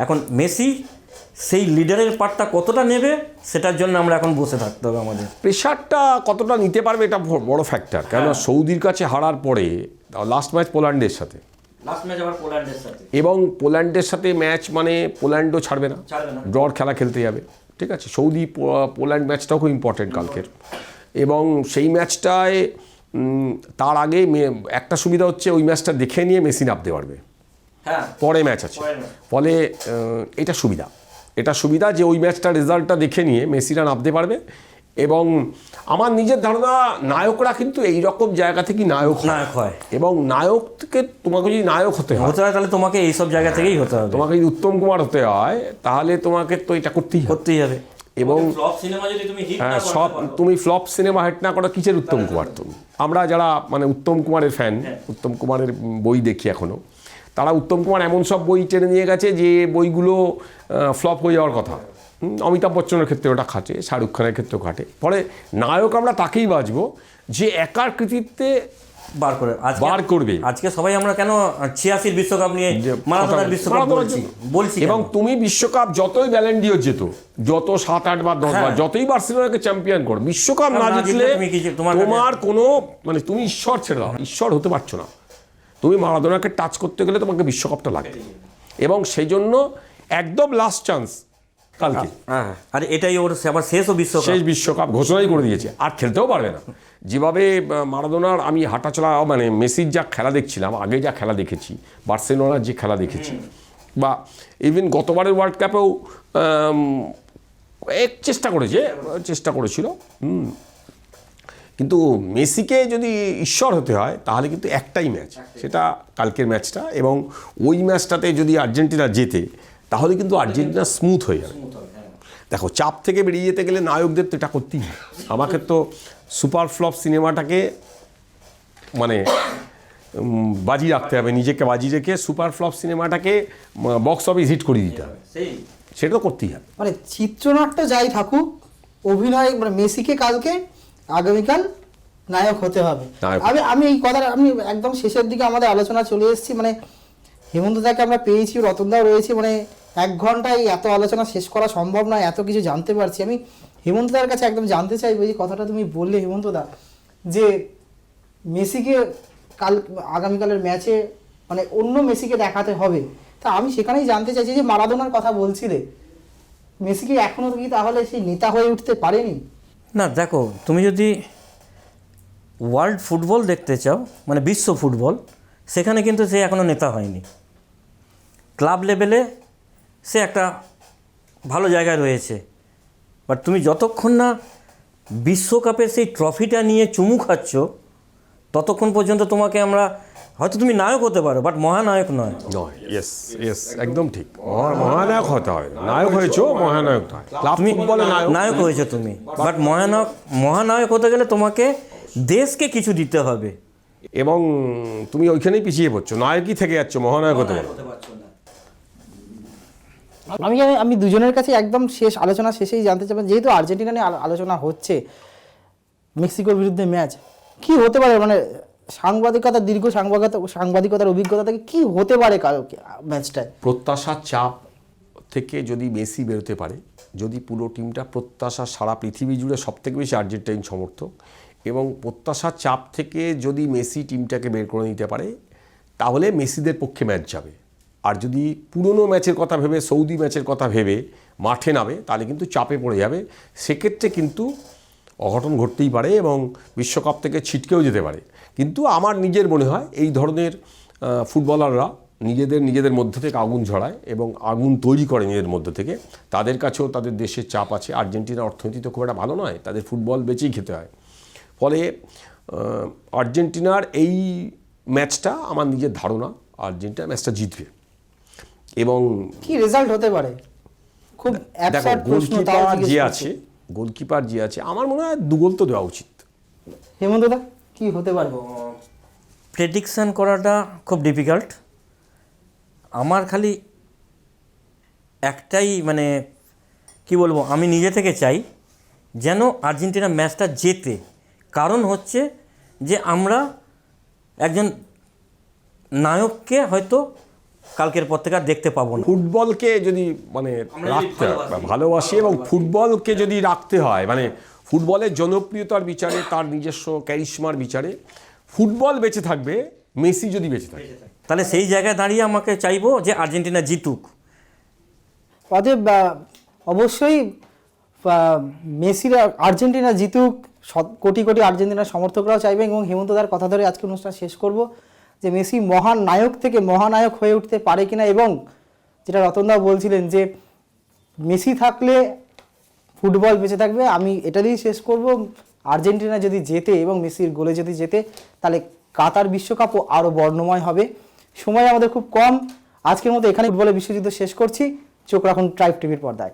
এখন মেসি সেই লিডারের পার্টটা কতটা নেবে সেটার জন্য আমরা এখন বসে থাকতে হবে আমাদের। প্রেশারটা কতটা নিতে পারবে এটা বড় ফ্যাক্টর, কেননা সৌদির কাছে হারার পরে লাস্ট ম্যাচ পোল্যান্ডের সাথে, লাস্ট ম্যাচ আবার পোল্যান্ডের সাথে, এবং পোল্যান্ডের সাথে ম্যাচ মানে পোল্যান্ডও ছাড়বে না, ড্রর খেলা খেলতে যাবে, ঠিক আছে। সৌদি পোল্যান্ড ম্যাচটাও খুব ইম্পর্টেন্ট কালকের, এবং সেই ম্যাচটায় তার আগে একটা সুবিধা হচ্ছে ওই ম্যাচটা দেখে নিয়ে মেসি নামতে পারবে, হ্যাঁ পরে ম্যাচ আছে, ফলে এটা সুবিধা যে ওই ম্যাচটার রেজাল্টটা দেখে নিয়ে মেসিরা নামতে পারবে। এবং আমার নিজের ধারণা নায়করা কিন্তু এই রকম জায়গা থেকে নায়ক হয়, এবং নায়ককে তোমাকে যদি নায়ক হতে হয় তাহলে তোমাকে এইসব জায়গা থেকেই হতে হবে। তোমাকে যদি উত্তম কুমার হতে হয় তাহলে তোমাকে তো এটা করতেই হবে। এবং ফ্লপ সিনেমা যদি তুমি হিট হ্যাঁ, তুমি ফ্লপ সিনেমা হিট না করো, কিসের উত্তম কুমার তুমি? আমরা যারা মানে উত্তম কুমারের ফ্যান, উত্তম কুমারের বই দেখি এখনো, তারা উত্তম কুমার এমন সব বই টেনে নিয়ে গেছে যে বইগুলো ফ্লপ হয়ে যাওয়ার কথা। অমিতাভ বচ্চনের ক্ষেত্রে ওটা খাটে, শাহরুখ খানের ক্ষেত্রেও খাটে। ফলে নায়ক আমরা তাকেই বাঁচবো যে একার কৃতিত্বে বার করবে। আজকে সবাই আমরা কেন 86 বিশ্বকাপ নিয়ে মারাদোনার বিশ্বকাপ বলছি, এবং তুমি বিশ্বকাপ যতই ব্যালেন্ডিও যেত, যত 7, 8 বার 10 বার, যতই বার্সেলোনাকে চ্যাম্পিয়ন করো, বিশ্বকাপ না জিতলে তোমার কোনো মানে তুমি ঈশ্বর ছেড়ে দাও, ঈশ্বর হতে পারছো না। তুমি মারাদোনাকে টাচ করতে গেলে তোমাকে বিশ্বকাপটা লাগবে, এবং সেই জন্য একদম লাস্ট চান্স কালকে। আর এটাই ওর আবার শেষ বিশ্বকাপ ঘোষণাই করে দিয়েছে, আর খেলতেও পারবে না। যেভাবে মারাদোনার আমি হাঁটাচলা মানে মেসির যা খেলা দেখছিলাম, আগে যা খেলা দেখেছি, বার্সেলোনার যে খেলা দেখেছি, বা ইভেন গতবারের ওয়ার্ল্ড কাপেও এক চেষ্টা করেছিল, কিন্তু মেসিকে যদি ঈশ্বর হতে হয় তাহলে কিন্তু একটাই ম্যাচ, সেটা কালকের ম্যাচটা। এবং ওই ম্যাচটাতে যদি আর্জেন্টিনা জেতে তাহলে কিন্তু আর্জেন্টিনা স্মুথ হয়ে যাবে। দেখো, চাপ থেকে বেরিয়ে যেতে গেলে নায়কদের তো এটা করতেই হয়। আমাকে তো সুপার ফ্লপ সিনেমাটাকে মানে বাজি রাখতে হবে, নিজেকে বাজি রেখে সুপার ফ্লপ সিনেমাটাকে বক্স অফিস হিট করে দিতে হবে, সেটা তো করতেই হবে। মানে চিত্রনাট্য যাই থাকুক, অভিনয় মানে মেসিকে কালকে আগামীকাল নায়ক হতে হবে। আমি এই কথাটা আমি একদম শেষের দিকে আমাদের আলোচনা চলে এসেছি, মানে হেমন্তদাকে আমরা পেয়েছি, রতনদাও রয়েছে, মানে 1 ঘন্টায় এত আলোচনা শেষ করা সম্ভব নয়, এত কিছু জানতে পারছি। আমি হেমন্তদার কাছে একদম জানতে চাইবো, যে কথাটা তুমি বললে হেমন্তদা, যে মেসিকে আগামীকালের ম্যাচে মানে অন্য মেসিকে দেখাতে হবে, তা আমি সেখানেই জানতে চাইছি যে মারাদোনার কথা বলছিলে, মেসিকে এখনও কি তাহলে সেই নেতা হয়ে উঠতে পারেনি? না, দেখো, তুমি যদি ওয়ার্ল্ড ফুটবল দেখতে চাও, মানে বিশ্ব ফুটবল, সেখানে কিন্তু সে এখনও নেতা হয়নি। ক্লাব লেভেলে সে একটা ভালো জায়গায় রয়েছে, বাট তুমি যতক্ষণ না বিশ্বকাপের সেই ট্রফিটা নিয়ে চুমু খাচ্ছ, ততক্ষণ পর্যন্ত তোমাকে আমরা হয়তো তুমি নায়ক হতে পারো, বাট মহানায়ক নয়। ইয়েস, একদম ঠিক। মহানায়ক হতে হবে, নায়ক হয়েছো, মহানায়ক নয়। তুমি নায়ক হয়েছো তুমি, বাট মহানায়ক হতে গেলে তোমাকে দেশকে কিছু দিতে হবে, এবং তুমি ওইখানেই পিছিয়ে পড়ছো, নায়কই থেকে যাচ্ছ, মহানায়ক হতে পারো। আমি দুজনের কাছে একদম আলোচনা শেষেই জানতে চাই, যেহেতু আর্জেন্টিনা নিয়ে আলোচনা হচ্ছে, মেক্সিকোর বিরুদ্ধে ম্যাচ কি হতে পারে, মানে দীর্ঘ সাংবাদিকতার অভিজ্ঞতা থেকে কি হতে পারে কালকে ম্যাচটায়? প্রত্যাশার চাপ থেকে যদি মেসি বেরোতে পারে, যদি পুরো টিমটা প্রত্যাশা, সারা পৃথিবী জুড়ে সবথেকে বেশি আর্জেন্টাইন সমর্থক, এবং প্রত্যাশার চাপ থেকে যদি মেসি টিমটাকে বের করে নিতে পারে, তাহলে মেসিদের পক্ষে ম্যাচ যাবে। আর যদি পুরনো ম্যাচের কথা ভেবে, সৌদি ম্যাচের কথা ভেবে মাঠে নামে, তাহলে কিন্তু চাপে পড়ে যাবে। সেক্ষেত্রে কিন্তু অঘটন ঘটতেই পারে এবং বিশ্বকাপ থেকে ছিটকেও যেতে পারে। কিন্তু আমার নিজের মনে হয় এই ধরনের ফুটবলাররা নিজেদের মধ্যে থেকে আগুন ঝরায় এবং আগুন তৈরি করে নিজেদের মধ্যে থেকে। তাদের কাছেও তাদের দেশের চাপ আছে। আর্জেন্টিনার অর্থনীতি তো খুব একটা ভালো নয়, তাদের ফুটবল বেচেই খেতে হয়। ফলে আর্জেন্টিনার এই ম্যাচটা, আমার নিজের ধারণা আর্জেন্টিনা ম্যাচটা জিতবে। এবং কি রেজাল্ট হতে পারে? খুব দেখো অ্যাবসার্ড প্রশ্ন, তাও গোলকিপার জিজ্ঞেস যে করছি। আছে, গোলকিপার যে আছে, আমার মনে হয় 2 গোল তো দেওয়া উচিত। হেমন্তদা কি হতে পারে? প্রেডিকশান করাটা খুব ডিফিকাল্ট। আমার খালি একটাই মানে কি বলবো, আমি নিজে থেকে চাই যেন আর্জেন্টিনা ম্যাচটা জেতে। কারণ হচ্ছে যে আমরা একজন নায়ককে হয়তো কালকের পর থেকে আর দেখতে পাবো না। ফুটবলকে যদি মানে রাখতে হয়, ভালোবাসি, এবং ফুটবলকে যদি রাখতে হয় মানে ফুটবলের জনপ্রিয়তার বিচারে, তার নিজস্ব ক্যারিশমার বিচারে ফুটবল বেঁচে থাকবে মেসি যদি বেঁচে থাকে। তাহলে সেই জায়গায় দাঁড়িয়ে আমাকে চাইবো যে আর্জেন্টিনা জিতুক। অতএব অবশ্যই মেসিরা আর্জেন্টিনা জিতুক, কোটি কোটি আর্জেন্টিনার সমর্থকরাও চাইবে। এবং হেমন্তদার কথা ধরে আজকে অনুষ্ঠান শেষ করব যে মেসি মহান নায়ক থেকে মহানায়ক হয়ে উঠতে পারে কিনা, এবং যেটা রতনদাও বলছিলেন যে মেসি থাকলে ফুটবল বেঁচে থাকবে। আমি এটা দিয়েই শেষ করব, আর্জেন্টিনা যদি জেতে এবং মেসির গোলে যদি জেতে তাহলে কাতার বিশ্বকাপও আরও বর্ণময় হবে। সময় আমাদের খুব কম, আজকের মতো এখানে ফুটবলের বিশ্বযুদ্ধ শেষ করছি। চোখ রাখুন ট্রাইব টিভির পর্দায়।